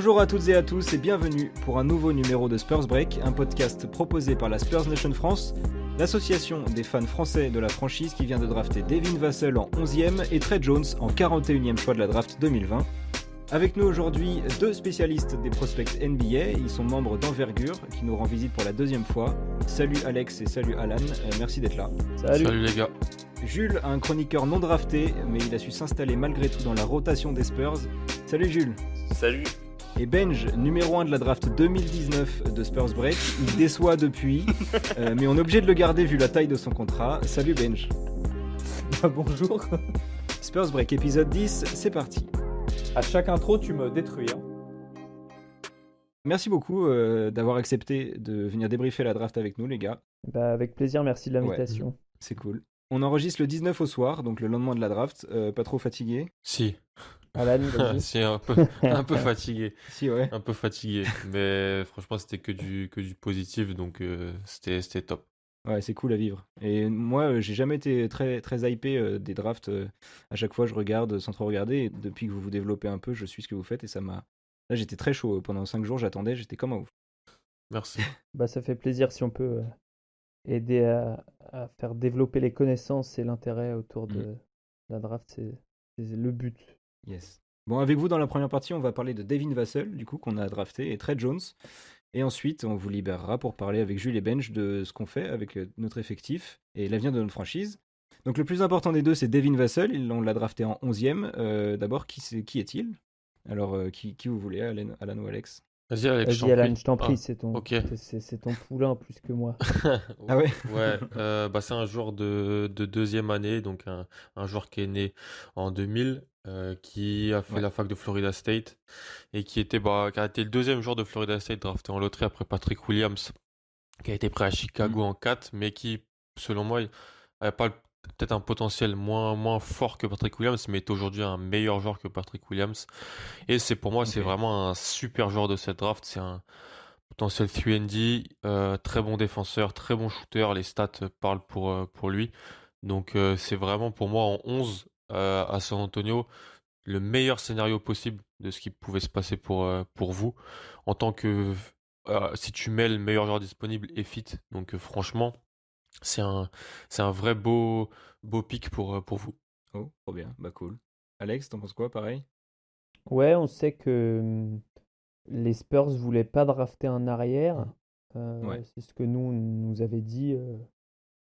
Bonjour à toutes et à tous et bienvenue pour un nouveau numéro de Spurs Break, un podcast proposé par la Spurs Nation France, l'association des fans français de la franchise qui vient de drafter Devin Vassell en 11e et Tre Jones en 41e choix de la draft 2020. Avec nous aujourd'hui, deux spécialistes des prospects NBA, ils sont membres d'Envergure qui nous rend visite pour la deuxième fois. Salut Alex et salut Alan, merci d'être là. Salut les gars. Jules, un chroniqueur non drafté, mais il a su s'installer malgré tout dans la rotation des Spurs. Salut Jules. Salut. Et Benj, numéro 1 de la draft 2019 de Spurs Break, il déçoit depuis, mais on est obligé de le garder vu la taille de son contrat. Salut Benj. Bonjour. Spurs Break épisode 10, c'est parti. À chaque intro, tu me détruis. Merci beaucoup d'avoir accepté de venir débriefer la draft avec nous les gars. Avec plaisir, merci de l'invitation. Ouais, c'est cool. On enregistre le 19 au soir, donc le lendemain de la draft. Pas trop fatigué? Si. Alan, si, un peu fatigué. Si, ouais. Un peu fatigué. Mais franchement, c'était que du positif, donc c'était top. Ouais, c'est cool à vivre. Et moi, j'ai jamais été très, très hypé des drafts. À chaque fois, je regarde sans trop regarder. Et depuis que vous vous développez un peu, je suis ce que vous faites et ça m'a... Là, j'étais très chaud. Pendant 5 jours, j'attendais. J'étais comme un ouf. Merci. Ça fait plaisir si on peut aider à faire développer les connaissances et l'intérêt autour de la draft. C'est le but. Yes. Bon, avec vous, dans la première partie, on va parler de Devin Vassell, du coup, qu'on a drafté, et Tre Jones. Et ensuite, on vous libérera pour parler avec Jules et Benj de ce qu'on fait avec notre effectif et l'avenir de notre franchise. Donc le plus important des deux, c'est Devin Vassell. On l'a drafté en 11e. D'abord, qui est-il? Alors, qui vous voulez, Alan ou Alex? Vas-y Alex, Alan, je t'en prie, Ah, c'est ton, ok. c'est ton poulain plus que moi. Ah ouais? Ouais, c'est un joueur de deuxième année, donc un joueur qui est né en 2000, qui a fait la fac de Florida State et qui a été le deuxième joueur de Florida State drafté en loterie après Patrick Williams, qui a été prêt à Chicago en 4, mais qui, selon moi, n'avait pas peut-être un potentiel moins fort que Patrick Williams, mais est aujourd'hui un meilleur joueur que Patrick Williams. Et pour moi, c'est vraiment un super joueur de cette draft. C'est un potentiel 3&D, très bon défenseur, très bon shooter. Les stats parlent pour lui. Donc, c'est vraiment pour moi en 11 à San Antonio le meilleur scénario possible de ce qui pouvait se passer pour vous. En tant que si tu mets le meilleur joueur disponible et fit. Donc, franchement, c'est un vrai beau pick pour vous. Oh, trop bien. Bah cool. Alex, t'en penses quoi, pareil? Ouais, on sait que les Spurs voulaient pas drafter un arrière. Ouais. C'est ce que nous avait dit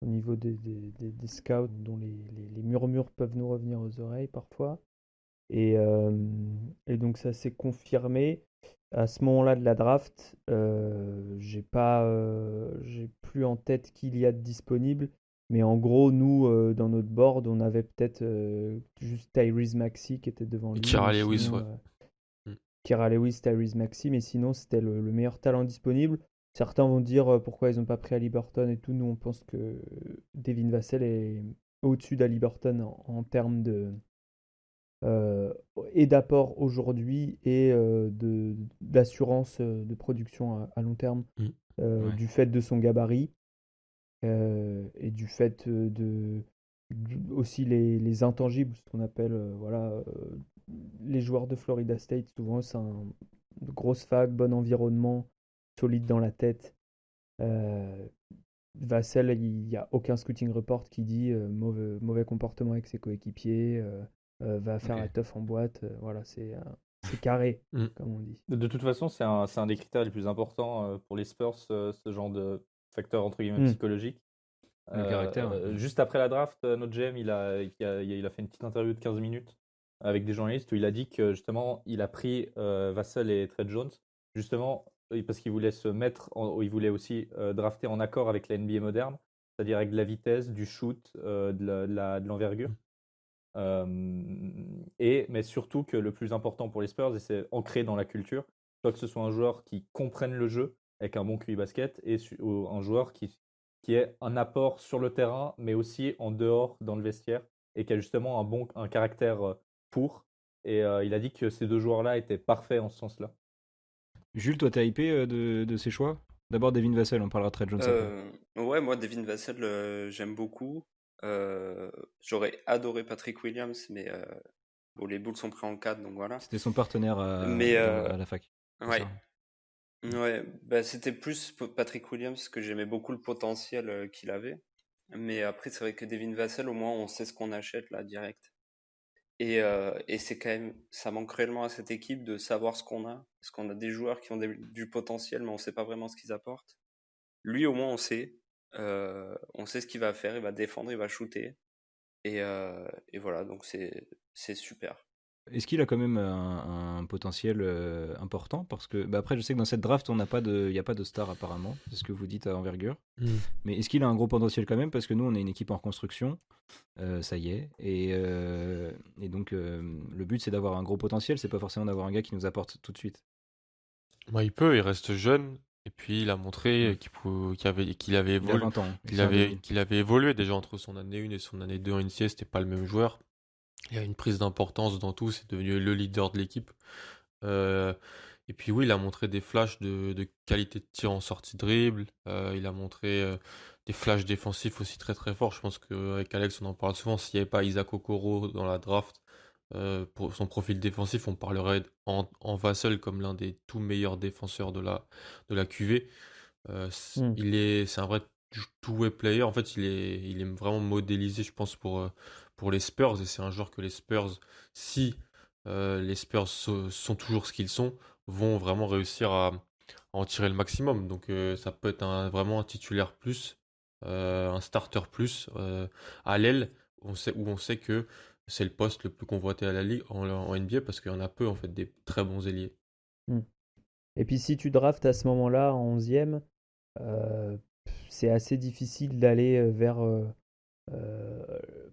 au niveau des scouts dont les murmures peuvent nous revenir aux oreilles parfois. Et donc ça s'est confirmé. À ce moment-là de la draft, j'ai plus en tête qui il y a de disponible. Mais en gros, nous, dans notre board, on avait peut-être juste Tyrese Maxey qui était devant lui. Kira Lewis, ouais. Kira Lewis, Tyrese Maxey, mais sinon c'était le meilleur talent disponible. Certains vont dire pourquoi ils n'ont pas pris Haliburton et tout. Nous, on pense que Devin Vassell est au-dessus d'Haliburton en termes et d'apport aujourd'hui et d'assurance de production à long terme du fait de son gabarit et du fait aussi les intangibles, ce qu'on appelle les joueurs de Florida State. Souvent, c'est une grosse fac, bon environnement, solide dans la tête. Vassell, il n'y a aucun scouting report qui dit mauvais comportement avec ses coéquipiers, va faire la teuf en boîte. Voilà, c'est carré, comme on dit. De toute façon, c'est un des critères les plus importants pour les Spurs, ce genre de facteur entre guillemets psychologique. Le caractère. Juste après la draft, notre GM, il a fait une petite interview de 15 minutes avec des journalistes où il a dit que justement, il a pris Vassell et Tre Jones, justement, parce qu'il voulait il voulait aussi drafter en accord avec la NBA moderne, c'est-à-dire avec de la vitesse, du shoot, de l'envergure. Mais surtout que le plus important pour les Spurs, et c'est ancré dans la culture, soit que ce soit un joueur qui comprenne le jeu avec un bon QI basket et un joueur qui est un apport sur le terrain, mais aussi en dehors dans le vestiaire et qui a justement un caractère pour. Et il a dit que ces deux joueurs-là étaient parfaits en ce sens-là. Jules, toi, t'es hypé de ces choix? D'abord, Devin Vassell, on parlera de Tre Jones après. Ouais, moi, Devin Vassell, j'aime beaucoup. J'aurais adoré Patrick Williams, mais les Bulls sont pris en 4, donc voilà. C'était son partenaire à la fac. c'est Ouais, ça. ouais. Bah, c'était plus Patrick Williams que j'aimais beaucoup le potentiel qu'il avait. Mais après, c'est vrai que Devin Vassell, au moins, on sait ce qu'on achète là direct. Et c'est quand même, ça manque réellement à cette équipe de savoir ce qu'on a. Parce qu'on a des joueurs qui ont du potentiel, mais on sait pas vraiment ce qu'ils apportent. Lui, au moins, on sait. On sait ce qu'il va faire. Il va défendre, il va shooter. Et voilà, donc c'est super. Est-ce qu'il a quand même un potentiel important? Parce que bah après, je sais que dans cette draft, il n'y a pas de star apparemment. C'est ce que vous dites à Envergure. Hmm. Mais est-ce qu'il a un gros potentiel quand même? Parce que nous, on est une équipe en reconstruction. Ça y est. Et donc, le but, c'est d'avoir un gros potentiel. C'est pas forcément d'avoir un gars qui nous apporte tout de suite. Bah, il reste jeune. Et puis il a montré Mm. qu'il avait Il a évolué, 20 ans. Et c'est un 2000. qu'il avait évolué déjà entre son année 1 et son année 2 en NCAA, c'était pas le même joueur. Il a une prise d'importance dans tout, c'est devenu le leader de l'équipe. Euh, et puis oui, il a montré des flashs de qualité de tir en sortie de dribble. Il a montré des flashs défensifs aussi très très forts. Je pense qu'avec Alex, on en parle souvent. S'il n'y avait pas Isaac Okoro dans la draft, pour son profil défensif, on parlerait en Vassell comme l'un des tout meilleurs défenseurs de la QV. Hmm. C'est un vrai two-way player. En fait, il est vraiment modélisé, je pense, pour les Spurs. Et c'est un joueur que les Spurs, si les Spurs sont toujours ce qu'ils sont, vont vraiment réussir à en tirer le maximum. Donc, ça peut être vraiment un titulaire plus, un starter plus à l'aile. Où on sait que c'est le poste le plus convoité à la ligue en NBA parce qu'il y en a peu, en fait, des très bons ailiers. Hmm. Et puis si tu draftes à ce moment-là, en 11e, euh, c'est assez difficile d'aller vers...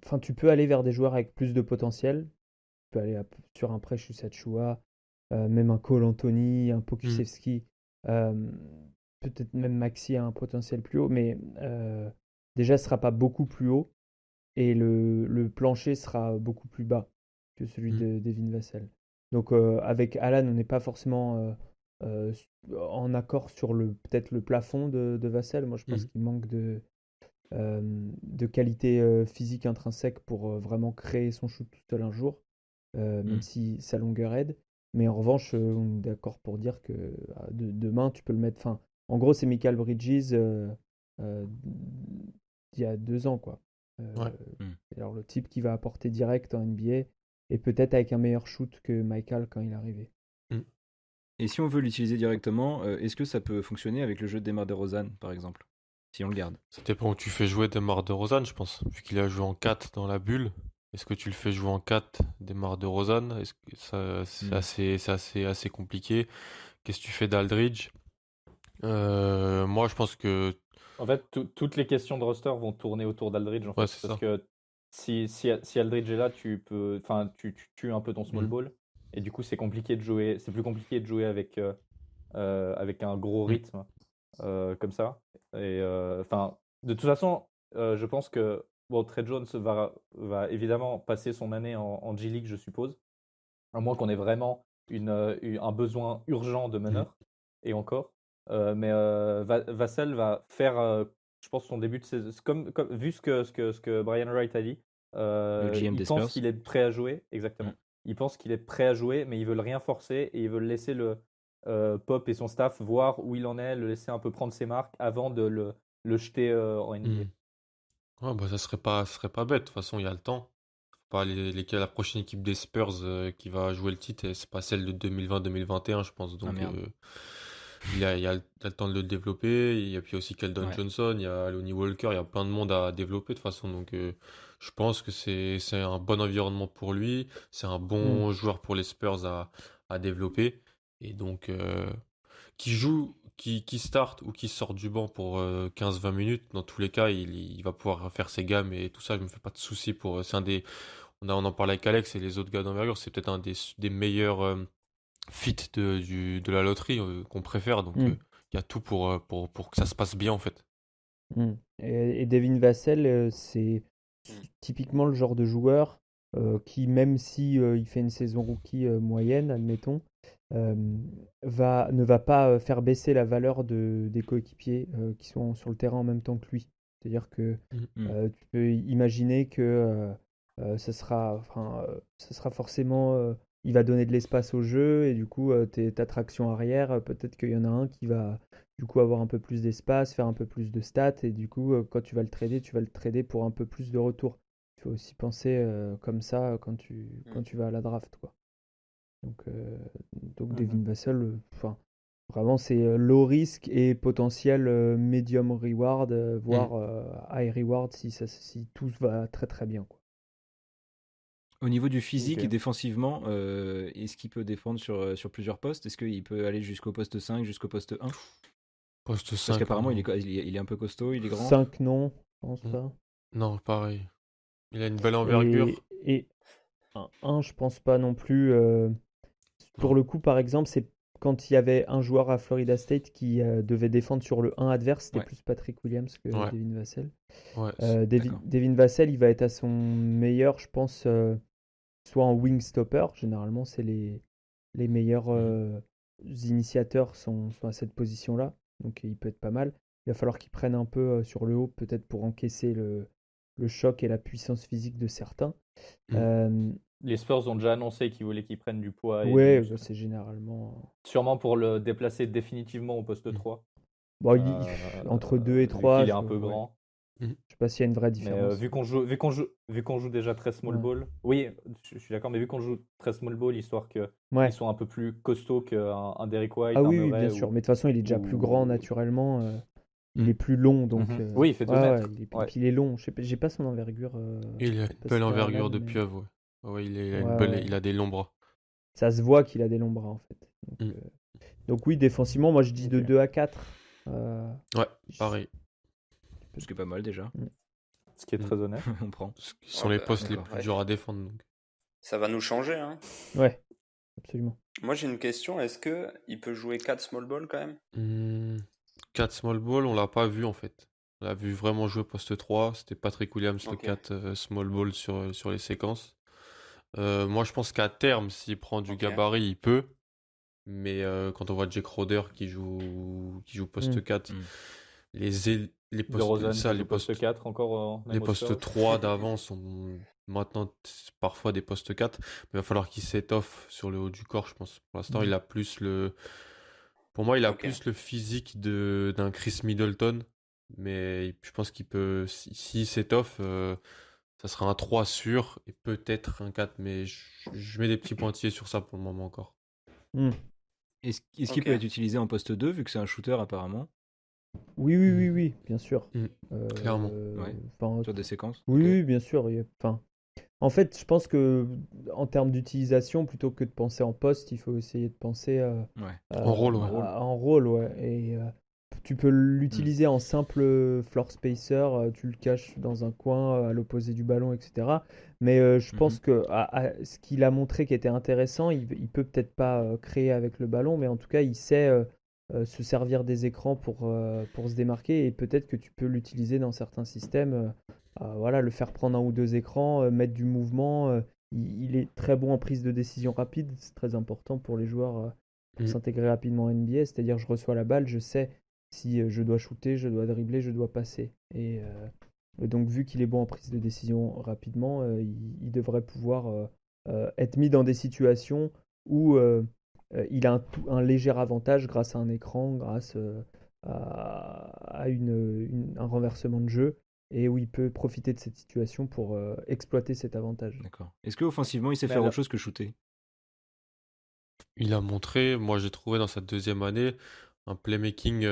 Enfin, tu peux aller vers des joueurs avec plus de potentiel. Tu peux aller sur un Precious Achiuwa, même un Cole Anthony, un Mm. Pokusevski, euh, peut-être même Maxi a un potentiel plus haut, mais déjà ce sera pas beaucoup plus haut et le plancher sera beaucoup plus bas que celui Mm. de Devin Vassell. Donc avec Alan, on n'est pas forcément en accord sur peut-être le plafond de Vassell. Moi, je pense Mm. qu'il manque de qualité physique intrinsèque pour vraiment créer son shoot tout seul un jour, même Mm. si sa longueur aide. Mais en revanche, on est d'accord pour dire que demain, tu peux le mettre. Enfin, en gros, c'est Michael Bridges euh, d'il y a 2 ans, quoi. Ouais. Mm. Alors, le type qui va apporter direct en NBA et peut-être avec un meilleur shoot que Michael quand il est arrivé. Mm. Et si on veut l'utiliser directement, est-ce que ça peut fonctionner avec le jeu de DeMar DeRozan, par exemple? Si on le garde. Ça dépend où tu fais jouer DeMar DeRozan, je pense. Vu qu'il a joué en 4 dans la bulle, est-ce que tu le fais jouer en 4, DeMar DeRozan? Est-ce que ça, Mm. assez compliqué. Qu'est-ce que tu fais d'Aldridge? Moi, je pense que... En fait, toutes les questions de roster vont tourner autour d'Aldridge, en Ouais, fait. c'est Parce ça. que si Aldridge est là, enfin, tu tues un peu ton small Mm. ball. Et du coup, c'est compliqué de jouer. C'est plus compliqué de jouer avec un gros Mm. rythme comme ça. Et enfin, de toute façon, je pense que bon, Trey Jones va évidemment passer son année en G League, je suppose. À moins qu'on ait vraiment un besoin urgent de Mm. meneur. Et encore. Mais Vassell va faire, je pense, son début de saison. Vu ce que Brian Wright a dit, Le GM il des pense Spurs. qu'il est prêt à jouer. Mm. Exactement. Il pense qu'il est prêt à jouer, mais ils veulent rien forcer et ils veulent laisser Pop et son staff voir où il en est, le laisser un peu prendre ses marques avant de le jeter en NBA. Mm. Ouais, bah, ça serait pas bête. De toute façon, il y a le temps. Pas la prochaine équipe des Spurs qui va jouer le titre, et c'est pas celle de 2020-2021, je pense. Ah Donc, merde. il y a le temps de le développer. Il y a puis aussi Keldon Ouais. Johnson, il y a Lonnie Walker, il y a plein de monde à développer de toute façon. Donc, je pense que c'est un bon environnement pour lui. C'est un Hmm. bon joueur pour les Spurs à développer. Et donc, qui start ou qui sort du banc pour 15-20 minutes, dans tous les cas, il va pouvoir faire ses gammes et tout ça. Je me fais pas de soucis pour. C'est un des. On en parlait avec Alex et les autres gars d'envergure. C'est peut-être un des meilleurs fits de la loterie qu'on préfère. Donc, Hmm. il y a tout pour que ça se passe bien en fait. Hmm. Et Devin Vassell, c'est Mm. typiquement le genre de joueur qui, même si il fait une saison rookie moyenne, admettons, euh, ne va pas faire baisser la valeur des coéquipiers qui sont sur le terrain en même temps que lui. C'est-à-dire que Mm. Mm. tu peux imaginer que ça sera forcément il va donner de l'espace au jeu et du coup, ta traction arrière, peut-être qu'il y en a un qui va du coup avoir un peu plus d'espace, faire un peu plus de stats et du coup, quand tu vas le trader pour un peu plus de retour. Il faut aussi penser comme ça quand tu vas à la draft, quoi. Donc, euh, donc Devin Vassell, enfin, vraiment, c'est low risk et potentiel medium reward, voire high reward si tout va très très bien, quoi. Au niveau du physique Ok. et défensivement, est-ce qu'il peut défendre sur plusieurs postes? Est-ce qu'il peut aller jusqu'au poste 5, jusqu'au poste 1? Poste Parce 5, qu'apparemment, non. il est un peu costaud, il est grand. 5 non, je pense Mm. pas. Non, pareil. Il a une belle envergure. Et 1, je pense pas non plus. Pour Non. le coup, par exemple, c'est quand il y avait un joueur à Florida State qui devait défendre sur le 1 adverse, c'était Ouais. plus Patrick Williams que Ouais. Devin Vassell. Ouais. D'accord. Devin Vassell, il va être à son meilleur, je pense, soit en wing stopper. Généralement, c'est les meilleurs initiateurs sont à cette position-là. Donc, il peut être pas mal. Il va falloir qu'il prenne un peu sur le haut, peut-être pour encaisser le choc et la puissance physique de certains. Mm. Euh, Les Spurs ont déjà annoncé qu'ils voulaient qu'ils prennent du poids et du ouais, muscle. c'est généralement. Sûrement pour le déplacer définitivement au poste Mm. 3. Bon, entre 2 et Vu 3, qu'il est un peu ouais. grand. Je sais pas s'il y a une vraie Mais différence. vu qu'on joue déjà très small Ouais. ball, oui, je suis d'accord, mais vu qu'on joue très small ball, histoire qu'ils Ouais. soient un peu plus costauds qu'un Derrick White, Ah un oui, oui, bien Murray sûr. Mais de toute façon, il est déjà plus grand ou... naturellement. Il Mm. est plus long, donc. Oui, il fait 2 Ouais, mètres. ouais, Ouais. puis il est long. J'ai pas son envergure. Il a Je sais une pas belle si t'as envergure Alan, de mais. pieuvre, ouais. Ouais, il a une Ouais, belle, ouais. il a des longs bras. Ça se voit qu'il a des longs bras, en fait. Mm. Donc oui, défensivement, moi je dis de Ok. 2 à 4. Ouais, pareil. Ce qui est pas mal déjà. Ce qui est très honnête. On prend. Ce qui sont les postes les d'accord. plus Ouais. durs à défendre. Donc. Ça va nous changer, hein. Ouais, absolument. Moi, j'ai une question. Est-ce que il peut jouer 4 small ball quand même? 4 small ball, on l'a pas vu en fait. On l'a vu vraiment jouer poste 3. C'était Patrick Williams le Ok. 4 small ball sur les séquences. Moi, je pense qu'à terme, s'il prend du Ok. gabarit, il peut. Mais quand on voit Jake Roder qui joue poste Mm. 4, Mm. les De postes, Rosen ça, qui joue poste 4 encore les même aux postes Spurs. 3 d'avant sont maintenant parfois des postes 4. Mais il va falloir qu'il s'étoffe sur le haut du corps, je pense. Pour l'instant, il a plus le. Pour moi, il a Ok. plus le physique d'un Chris Middleton. Mais je pense qu'il peut. S'il s'étoffe, ça sera un 3 sûr et peut-être un 4. Mais je mets des petits pointillés sur ça pour le moment encore. Mm. Est-ce qu'il Ok. peut être utilisé en poste 2 vu que c'est un shooter apparemment? Oui, bien sûr. Clairement. Ouais. Enfin, Sur des séquences? oui, Ok. oui, bien sûr. Enfin, en fait, je pense que en termes d'utilisation, plutôt que de penser en poste, il faut essayer de penser Ouais. En rôle, ouais. en rôle, ouais. Et tu peux l'utiliser en simple floor spacer, tu le caches dans un coin à l'opposé du ballon, etc. Mais je pense que ce qu'il a montré qui était intéressant, il peut peut-être pas créer avec le ballon, mais en tout cas, il sait se servir des écrans pour se démarquer. Et peut-être que tu peux l'utiliser dans certains systèmes. Voilà, le faire prendre un ou deux écrans, mettre du mouvement. Il est très bon en prise de décision rapide. C'est très important pour les joueurs pour Mm. s'intégrer rapidement en NBA. C'est-à-dire, je reçois la balle, je sais si je dois shooter, je dois dribbler, je dois passer. Et donc, vu qu'il est bon en prise de décision rapidement, il devrait pouvoir être mis dans des situations où il a un léger avantage grâce à un écran, grâce à un renversement de jeu, et où il peut profiter de cette situation pour exploiter cet avantage. D'accord. Est-ce que offensivement il sait Mais faire alors- autre chose que shooter? Il a montré, moi j'ai trouvé dans sa deuxième année, un playmaking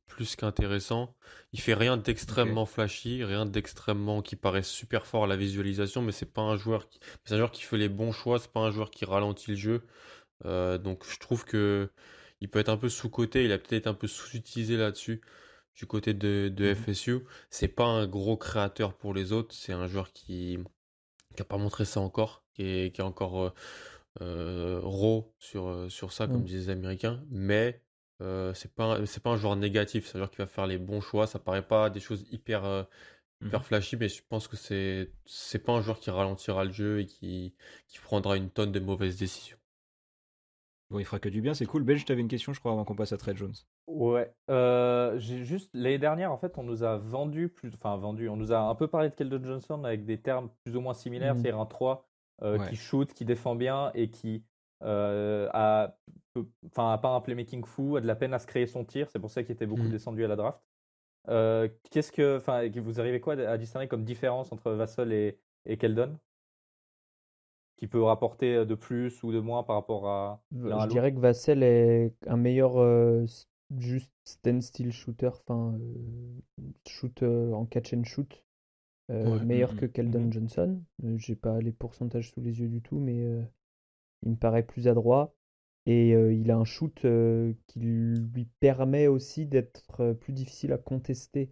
plus qu'intéressant. Il fait rien d'extrêmement flashy, rien d'extrêmement qui paraît super fort à la visualisation, mais c'est pas un joueur c'est un joueur qui fait les bons choix, c'est pas un joueur qui ralentit le jeu. Donc je trouve que il peut être un peu sous-coté, il a peut-être un peu sous-utilisé là-dessus du côté de FSU. C'est pas un gros créateur pour les autres, c'est un joueur qui a pas montré ça encore, qui est encore raw sur ça, comme Mm. disaient les Américains, mais c'est pas un joueur négatif, c'est un joueur qui va faire les bons choix. Ça paraît pas des choses hyper flashy, mais je pense que c'est pas un joueur qui ralentira le jeu et qui prendra une tonne de mauvaises décisions. Bon, il fera que du bien, c'est cool. Belge, t'avais une question, je crois, avant qu'on passe à Trey Jones. Ouais, j'ai juste l'année dernière en fait on nous a vendu on nous a un peu parlé de Keldon Johnson avec des termes plus ou moins similaires, Mm. c'est-à-dire un 3 Ouais. qui shoot, qui défend bien et qui a, a pas un playmaking fou, a de la peine à se créer son tir. C'est pour ça qu'il était beaucoup Mm. descendu à la draft. Vous arrivez quoi à discerner comme différence entre Vassell et Keldon, qui peut rapporter de plus ou de moins par rapport à l'un à Je l'autre? dirais que Vassell est un meilleur juste standstill shooter, shoot en catch and shoot, Ouais. meilleur que Keldon Mhm. Johnson. J'ai pas les pourcentages sous les yeux du tout, mais il me paraît plus adroit. Et il a un shoot qui lui permet aussi d'être plus difficile à contester.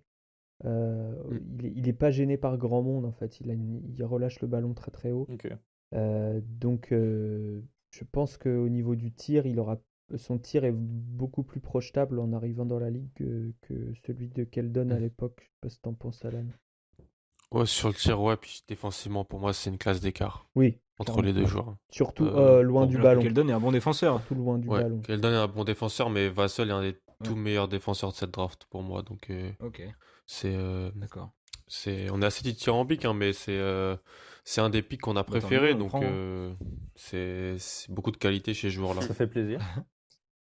Mm. Il est pas gêné par grand monde en fait. Il relâche le ballon très très haut. Ok. Donc je pense qu'au niveau du tir, son tir est beaucoup plus projetable en arrivant dans la ligue que celui de Keldon à Mm. l'époque. Je sais pas si t'en penses, Alan. Ouais, sur le tir, ouais, puis défensivement, pour moi, c'est une classe d'écart Oui, entre clairement. les deux joueurs. Surtout loin Pour du Alors que ballon. Keldon est un bon défenseur. Surtout loin du Ouais, ballon. Keldon est un bon défenseur, mais Vassell est un des tout Ouais. meilleurs défenseurs de cette draft pour moi. Donc, Ok, c'est, d'accord. on est assez dithyrambique, hein, mais c'est un des picks qu'on a Bah, tant préféré. mieux, on le Donc, prend, hein. c'est beaucoup de qualité chez ce joueur-là. Ça fait plaisir.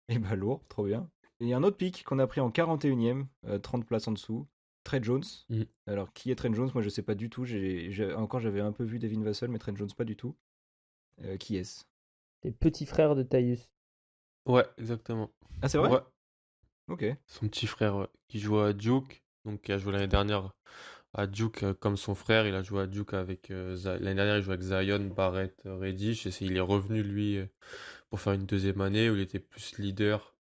Et bah lourd, trop bien. Et il y a un autre pick qu'on a pris en 41e, 30 places en dessous, Trey Jones. Mm. Alors qui est Trey Jones? Moi je sais pas du tout. J'avais un peu vu Devin Vassell, mais Trey Jones pas du tout. Qui est-ce? C'est le petit frère de Tyus. Ouais, exactement. Ah c'est vrai? Ouais, Ok. son petit frère, ouais, qui joue à Duke, donc qui a joué l'année dernière à Duke comme son frère. Il a joué à Duke avec l'année dernière, il jouait avec Zion, Barrett, Reddish, et il est revenu lui pour faire une deuxième année où il était plus leader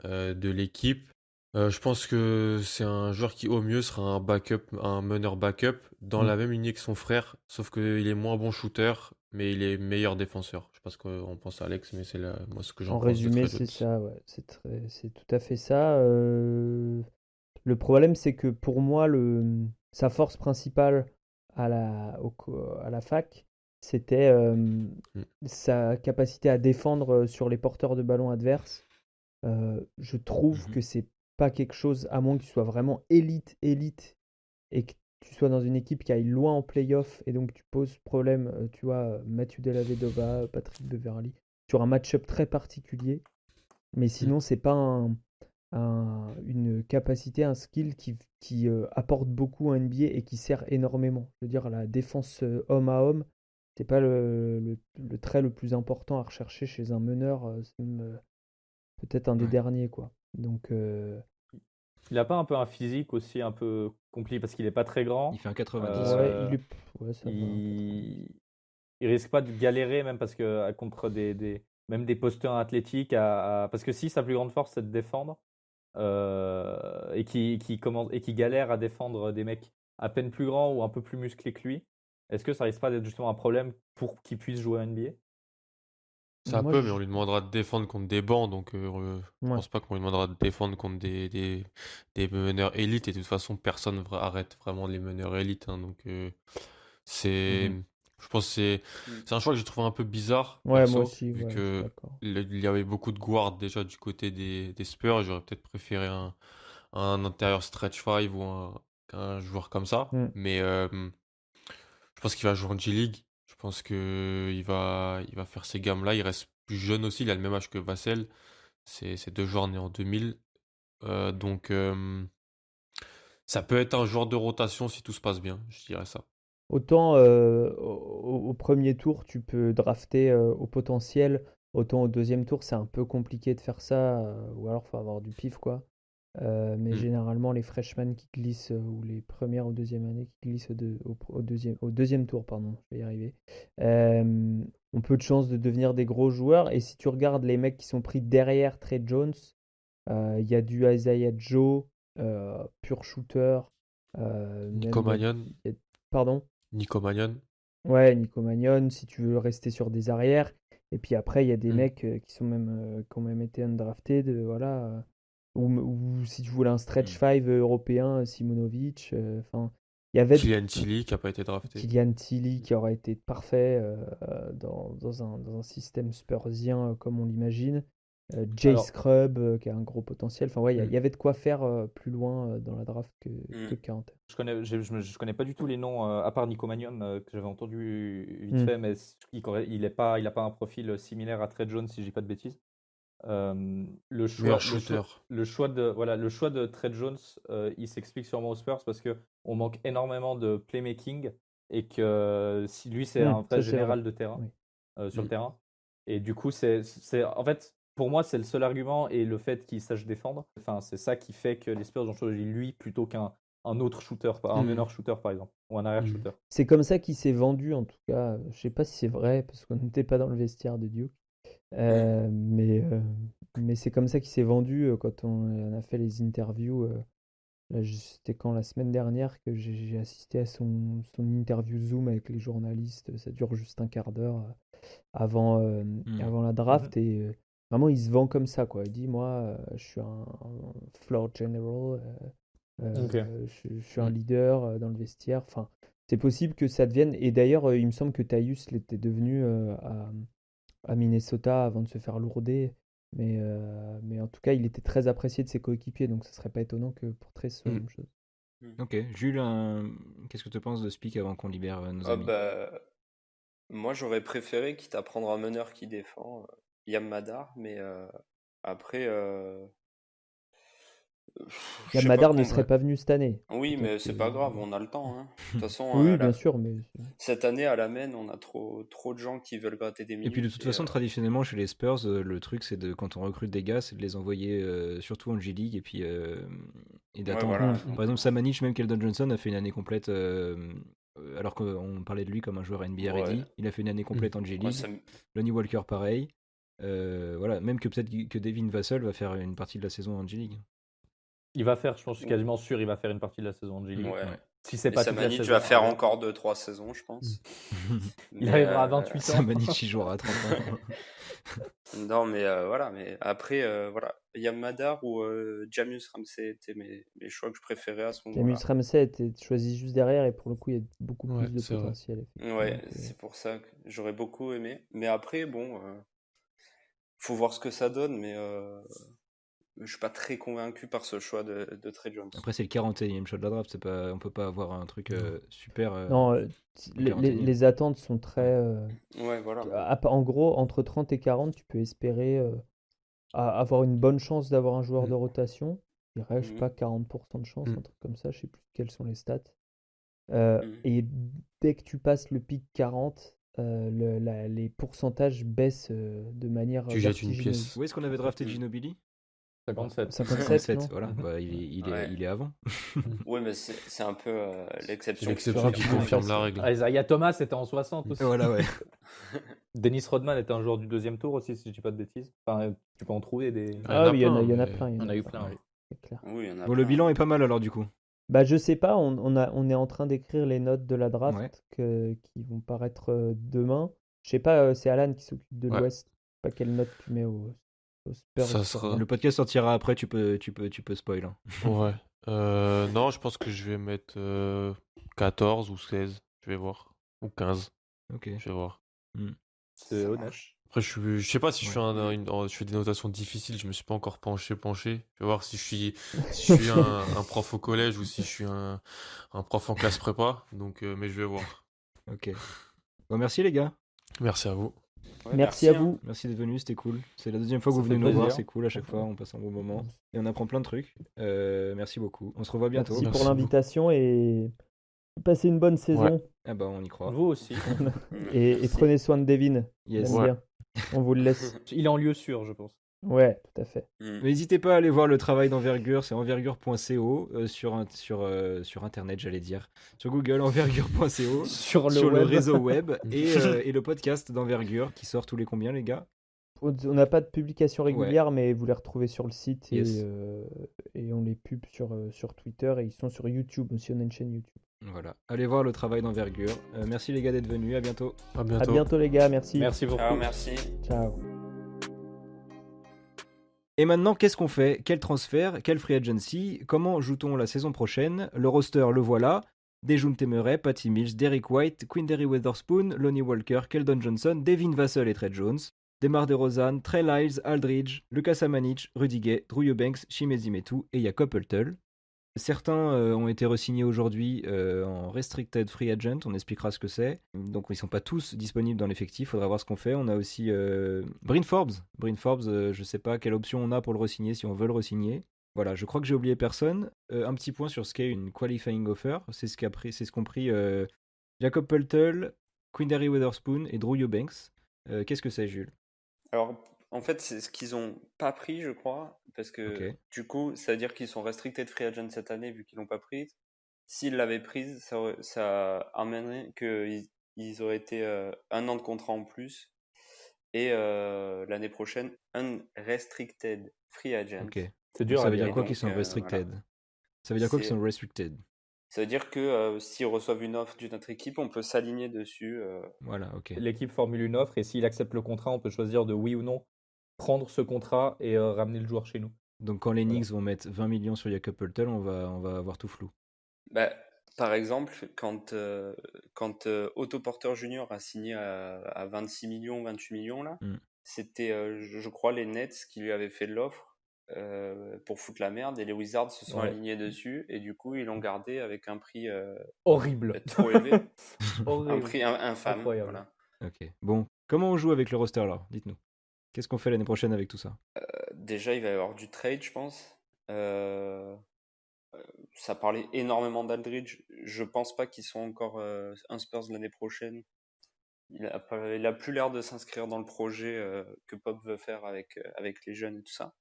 de l'équipe. Je pense que c'est un joueur qui au mieux sera un backup, un meneur backup dans Mm. la même lignée que son frère, sauf qu'il est moins bon shooter, mais il est meilleur défenseur. Je sais pas ce qu'on pense à Alex, mais moi ce que j'en En pense de résumé, Trey c'est Jones. ça, ouais. C'est tout à fait ça. Le problème, c'est que pour moi, sa force principale à la fac, c'était Mm. sa capacité à défendre sur les porteurs de ballon adverses. Je trouve Mhm. que c'est pas quelque chose, à moins que tu sois vraiment élite, et que tu sois dans une équipe qui aille loin en playoff, et donc tu poses problème, tu vois, Mathieu Dellavedova, Patrick Beverley, sur un match-up très particulier. Mais sinon, c'est pas une capacité, un skill qui apporte beaucoup en NBA et qui sert énormément. Je veux dire, la défense homme à homme, c'est pas le trait le plus important à rechercher chez un meneur, c'est même, peut-être un des Ouais. derniers, quoi. Donc, Il a pas un peu un physique aussi un peu compliqué parce qu'il est pas très grand. Il fait un 90. Ouais. ouais, Euh, ouais, ça va, il... il risque pas de galérer même parce que contre même des posteurs athlétiques parce que si sa plus grande force c'est de défendre et qui galère à défendre des mecs à peine plus grands ou un peu plus musclés que lui, est-ce que ça risque pas d'être justement un problème pour qu'il puisse jouer à NBA? Ça Moi, peut, mais on lui demandera de défendre contre des bancs, donc je ouais. pense pas qu'on lui demandera de défendre contre des meneurs élites, et de toute façon, personne arrête vraiment les meneurs élites, hein, donc c'est, Mhm. je pense que c'est un choix que j'ai trouvé un peu bizarre, Ouais, moi perso, aussi, vu ouais, je suis que d'accord. il y avait beaucoup de guards déjà du côté des Spurs. J'aurais peut-être préféré un intérieur stretch 5 ou un joueur comme ça, Mm. mais je pense qu'il va jouer en G-League. Je pense que il va faire ces gammes-là. Il reste plus jeune aussi. Il a le même âge que Vassell. C'est deux joueurs nés en 2000. Donc, ça peut être un joueur de rotation si tout se passe bien. Je dirais ça. Autant au premier tour, tu peux drafter au potentiel, autant au deuxième tour, c'est un peu compliqué de faire ça, ou alors faut avoir du pif, quoi. Mais Mm. généralement, les freshmen qui glissent, ou les premières ou deuxième années qui glissent au deuxième tour, pardon, je vais y arriver, ont peu de chances de devenir des gros joueurs. Et si tu regardes les mecs qui sont pris derrière Trey Jones, il y a du Isaiah Joe, pur shooter, même Nico Mannion. pardon? Nico Mannion. Ouais, Nico Magnon, si tu veux rester sur des arrières. Et puis après, il y a des Mm. mecs qui ont même été undrafted, voilà. Ou si tu voulais un stretch Mm. 5 européen, Simonovic. Enfin, il y avait Kylian Tilly qui n'a pas été drafté. Kylian Tilly qui aurait été parfait dans un système spursien comme on l'imagine. Jay Alors, Scrubb, qui a un gros potentiel. Enfin, ouais, il y hmm, avait de quoi faire plus loin dans la draft que 40. je connais pas du tout les noms, à part Nico Mannion, que j'avais entendu vite Hmm. fait, mais il a pas un profil similaire à Trey Jones, si je dis pas de bêtises. Le Meilleur choix, shooter. le choix de Trey Jones, il s'explique sûrement aux Spurs parce que on manque énormément de playmaking et que si lui c'est un vrai Ça, c'est vrai. général de terrain Oui. sur le Mm. terrain. Et du coup, en fait, pour moi, c'est le seul argument et le fait qu'il sache défendre. Enfin, c'est ça qui fait que les Spurs ont choisi lui plutôt qu'un autre shooter, un Mm. meneur shooter par exemple, ou un arrière Mm. shooter. C'est comme ça qu'il s'est vendu, en tout cas. Je sais pas si c'est vrai, parce qu'on n'était pas dans le vestiaire de Duke. Mais c'est comme ça qu'il s'est vendu quand on a fait les interviews. Là, c'était quand la semaine dernière que j'ai assisté à son interview Zoom avec les journalistes. Ça dure juste un quart d'heure avant la draft. Et vraiment, il se vend comme ça, quoi. Il dit, moi, je suis un floor general, Ok. je suis un leader dans le vestiaire. Enfin, c'est possible que ça devienne. Et d'ailleurs, il me semble que Tyus l'était devenu à Minnesota avant de se faire lourder. Mais en tout cas, il était très apprécié de ses coéquipiers, donc ce serait pas étonnant que pour Trey ce soit la même chose. Ok, Jules, qu'est-ce que tu penses de Speak avant qu'on libère nos Ah amis? bah, moi j'aurais préféré, quitte à prendre un meneur qui défend, Yam Madar, mais après, je sais pas Yamadar ne comment. serait pas venu cette année. Oui, mais Peut-être c'est que... pas grave, on a le temps, hein. De toute façon, Oui, bien sûr, mais... cette année à la main, on a trop de gens qui veulent gratter des Et puis de minutes. toute façon, traditionnellement, chez les Spurs, le truc, c'est de quand on recrute des gars, c'est de les envoyer surtout en G-League et Ouais, d'attendre. voilà. Par exemple, Samanich, même Keldon Johnson, a fait une année complète, alors qu'on parlait de lui comme un joueur NBA ready. Ouais. Il a fait une année complète en Ouais, G-League. Lonnie Walker, pareil. Voilà, même que peut-être que Devin Vassell va faire une partie de la saison en G-League. Il va faire, je pense, je suis quasiment sûr, il va faire une partie de la saison en G-League. Ouais. Ouais. Si c'est Et pas toute la Samanich saison. va faire alors- encore 2-3 saisons, je pense. Il Mais, arrivera à 28 ans. Samanich, il jouera à 30 ans. Non, mais voilà. Mais après, voilà. Yam Madar ou Jamius Ramsey étaient mes choix que je préférais à ce moment-là. Jamius Ramsey était choisi juste derrière et pour le coup, il y a beaucoup Ouais, plus de c'est vrai. potentiel. effectivement, Ouais, que- c'est pour ça que j'aurais beaucoup aimé. Mais après, bon, faut voir ce que ça donne. Mais je suis pas très convaincu par ce choix de Trey Jones. Après, c'est le 41e shot de la draft. C'est pas, on peut pas avoir un truc super. Non, le 41e. les attentes sont très... Ouais, voilà. En gros, entre 30 et 40, tu peux espérer avoir une bonne chance d'avoir un joueur de rotation. Il dirais, je sais pas, 40% de chance, un truc comme ça. Je sais plus quelles sont les stats. Et dès que tu passes le pic 40, les pourcentages baissent de manière Tu jettes une vertigineuse. pièce. Où est-ce qu'on avait drafté Ginobili? 57. 57, non Voilà, bah, il Ouais. est avant. Oui, mais c'est un peu C'est l'exception. l'exception qui confirme. confirme la règle. Ah, Isaiah Thomas était en 60 aussi. Voilà, ouais. Dennis Rodman était un joueur du deuxième tour aussi, si je dis pas de bêtises. Enfin, tu peux en trouver des. Ah oui, il y en a mais- plein. Il y en a eu plein, oui. C'est clair. Oui, il y en a Bon, le plein. bilan est pas mal alors, du coup. Bah, je sais pas, on est en train d'écrire les notes de la draft Ouais. qui vont paraître demain. Je sais pas, c'est Alan qui s'occupe de Ouais. l'Ouest. Pas quelle note tu mets aux Spurs. Ça sur- sera- Le podcast sortira après, tu peux spoil. Hein. Ouais. Non, je pense que je vais mettre 14 ou 16. Je vais voir. Ou 15. Ok. Je vais voir. C'est Ça honnête. marche. Après, je sais pas si je fais Ouais. je fais des notations difficiles. Je me suis pas encore penché. Je vais voir si je suis un prof au collège ou si je suis un prof en classe prépa. Donc, mais je vais voir. Ok. Bon, merci les gars. Merci à vous. Ouais, Merci à hein. vous. Merci d'être venus, c'était cool. C'est la deuxième fois que Ça vous fait venez nous voir, plaisir. c'est cool à chaque fois, on passe un bon moment. Et on apprend plein de trucs. Merci beaucoup. On se revoit bientôt. Merci Merci pour l'invitation et passez une bonne saison. Ah bah on y croit. Vous aussi. Et Merci. prenez soin de Devin. Yes. J'aime Ouais. bien. On vous le laisse. Il est en lieu sûr, je pense. Ouais, tout à fait. Mm. N'hésitez pas à aller voir le travail d'envergure, c'est envergure.co sur internet, j'allais dire. Sur Google, envergure.co. Sur le sur le web. réseau web et le podcast d'envergure qui sort tous les combien les gars? On n'a pas de publication régulière, mais vous les retrouvez sur le site Yes. et on les pub sur Twitter et ils sont sur YouTube aussi, on a une chaîne YouTube. Voilà, allez voir le travail d'envergure. Merci les gars d'être venus, à bientôt. À À bientôt. bientôt les gars, merci. Merci beaucoup. Ciao, merci. Ciao. Et maintenant, qu'est-ce qu'on fait? Quel transfert? Quel free agency? Comment joue-t-on la saison prochaine? Le roster, le voilà. Dejounte Murray, Patty Mills, Derrick White, Quinndary Weatherspoon, Lonnie Walker, Keldon Johnson, Devin Vassell et Trey Jones. DeMar DeRozan, Trey Lyles, Aldridge, Lucas Samanic, Rudy Gay, Drew Eubanks, Chimezie Metu et Jakob Poeltl. Certains ont été re-signés aujourd'hui en restricted free agent, on expliquera ce que c'est. Donc ils ne sont pas tous disponibles dans l'effectif, il faudra voir ce qu'on fait. On a aussi Bryn Forbes, je ne sais pas quelle option on a pour le re-signer, si on veut le re-signer. Voilà, je crois que j'ai oublié personne. Un petit point sur ce qu'est une qualifying offer, c'est ce qu'ont pris Jakob Poeltl, Quinndary Weatherspoon et Drew Eubanks. Qu'est-ce que c'est, Jules? Alors, en fait, c'est ce qu'ils ont pas pris, je crois, parce que Ok. du coup, ça veut dire qu'ils sont restricted free agent cette année vu qu'ils l'ont pas prise. S'ils l'avaient prise, ça amènerait qu'ils auraient été 1 an de contrat en plus et l'année prochaine unrestricted free agent. Ok. C'est Donc dur ça à veut dire. dire quoi donc, qu'ils sont voilà. restricted? Ça veut dire quoi qu'ils C'est- sont restricted? Ça veut dire que s'ils reçoivent une offre d'une autre équipe, on peut s'aligner dessus. Voilà, ok. L'équipe formule une offre et s'il accepte le contrat, on peut choisir de oui ou non prendre ce contrat et ramener le joueur chez nous. Donc quand les Voilà. Knicks vont mettre 20 millions sur Jakob Poeltl, on va avoir tout flou. Bah, par exemple, quand Otto Porter Jr. a signé à 26 millions, 28 millions, là, Mm. c'était, je crois, les Nets qui lui avaient fait l'offre pour foutre la merde et les Wizards se sont Ouais. alignés dessus et du coup, ils l'ont gardé avec un prix Horrible. trop élevé, un Horrible. prix infâme. Incroyable. Voilà. Ok. Bon, comment on joue avec le roster là? Dites-nous. Qu'est-ce qu'on fait l'année prochaine avec tout ça? Déjà, il va y avoir du trade, je pense. Ça parlait énormément d'Aldridge. Je pense pas qu'ils sont encore un Spurs l'année prochaine. Il a plus l'air de s'inscrire dans le projet que Pop veut faire avec les jeunes et tout ça.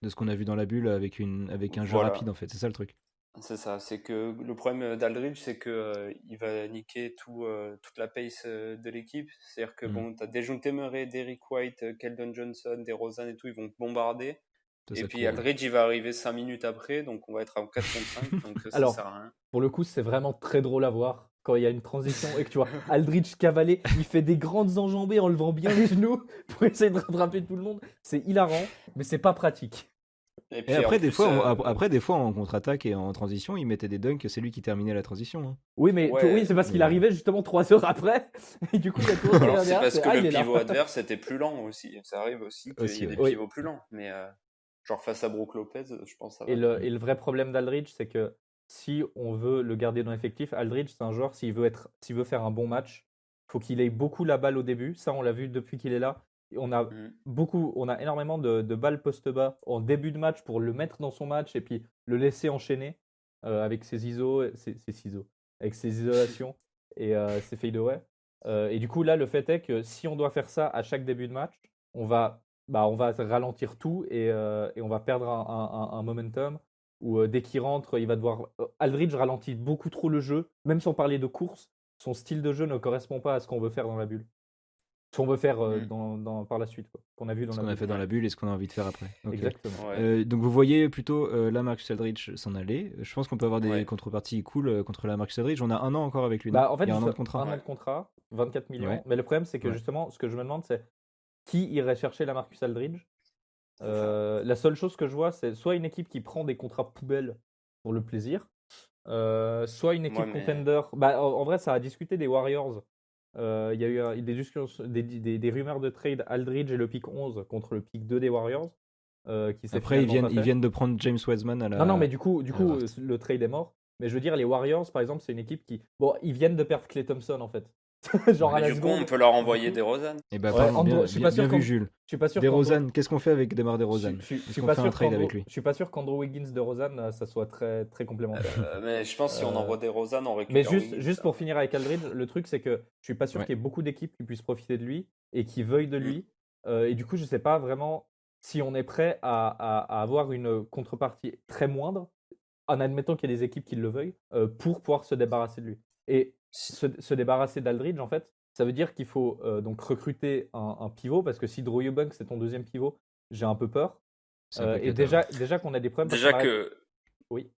De ce qu'on a vu dans la bulle avec un jeu Voilà. rapide en fait, c'est ça le truc. C'est ça, c'est que le problème d'Aldridge, c'est que il va niquer toute la pace de l'équipe. C'est-à-dire que bon, t'as Dejounte Murray, Derrick White, Keldon Johnson, DeRozan et tout, ils vont te bombarder. Ça, Et ça puis court. Aldridge, il va arriver 5 minutes après, donc on va être à 4 contre 5, donc ça Alors, sert à rien. Pour le coup, c'est vraiment très drôle à voir quand il y a une transition et que tu vois Aldridge cavaler, il fait des grandes enjambées en levant bien les genoux pour essayer de rattraper tout le monde. C'est hilarant, mais c'est pas pratique. Et Et puis après, en des plus, fois, après, des fois, en contre-attaque et en transition, il mettait des dunks, c'est lui qui terminait la transition. Hein. Oui, mais Ouais. oui, c'est parce qu'il Mais- arrivait justement 3 heures après. Et du coup, il y a tout alors c'est parce que il le est là. pivot adverse était plus lent aussi. Ça arrive aussi qu'il Aussi, y ait des ouais. pivots plus lents. Mais genre face à Brook Lopez, je pense que ça va. Et le vrai problème d'Aldridge, c'est que si on veut le garder dans l'effectif, Aldridge, c'est un joueur, s'il veut faire un bon match, faut qu'il ait beaucoup la balle au début. Ça, on l'a vu depuis qu'il est là. Et on a énormément de balles poste bas en début de match pour le mettre dans son match et puis le laisser enchaîner avec ses ciseaux, avec ses isolations et ses fadeaways. Et du coup, là, le fait est que si on doit faire ça à chaque début de match, on va ralentir tout et on va perdre un momentum où dès qu'il rentre, il va devoir. Aldridge ralentit beaucoup trop le jeu, même sans parler de course. Son style de jeu ne correspond pas à ce qu'on veut faire dans la bulle. Ce qu'on veut faire par la suite, quoi, qu'on a vu dans Ce la qu'on a bulle. fait dans la bulle et ce qu'on a envie de faire après. Ok. Exactement. Ouais. Donc vous voyez plutôt la Marcus Aldridge s'en aller. Je pense qu'on peut avoir des Ouais. contreparties cool contre la Marcus Aldridge. On a 1 an encore avec lui. Bah, non en fait, il y a 1 an de juste contrat. un an de contrat, 24 millions. Ouais. Mais le problème, c'est que Ouais. justement, ce que je me demande, c'est qui irait chercher la Marcus Aldridge. C'est ça. La seule chose que je vois, c'est soit une équipe qui prend des contrats poubelles pour le plaisir, soit une équipe Ouais, mais- contender. Bah, en vrai, ça a discuté des Warriors. Il y a eu des discussions, des rumeurs de trade Aldridge et le pick 11 contre le pick 2 des Warriors. Qui s'est Après, ils finalement pas fait. viennent de prendre James Wiseman à la. Non, mais du coup, draft. le trade est mort. Mais je veux dire, les Warriors, par exemple, c'est une équipe qui. Bon, ils viennent de perdre Klay Thompson, en fait. Genre à Mais la du coup, seconde. on peut leur envoyer des Rosanne. Et bah, Ouais, pardon, Andrew- bien, je suis bien- pas sûr bien vu, qu'And- Jules. Je suis pas sûr DeRozan, qu'est-ce qu'on fait avec DeMar Je DeRozan? suis Est-ce pas qu'on fait un sûr trade qu'Andrew- avec lui? je suis pas sûr qu'Andrew Wiggins de Rosanne, ça soit très, très complémentaire. Mais je pense que si on envoie des Rosanne, on Mais récupère juste Wiggins, pour finir avec Aldridge, le truc c'est que je suis pas sûr Ouais. qu'il y ait beaucoup d'équipes qui puissent profiter de lui et qui veuillent de lui. Et du coup, je sais pas vraiment si on est prêt à avoir une contrepartie très moindre, en admettant qu'il y a des équipes qui le veuillent, pour pouvoir se débarrasser de lui. Et se débarrasser d'Aldridge, en fait, ça veut dire qu'il faut donc recruter un pivot, parce que si Drew Eubanks c'est ton deuxième pivot, j'ai un peu peur. C'est un peu Et cata. déjà qu'on a des problèmes. parce Déjà qu'on arrête- que Oui.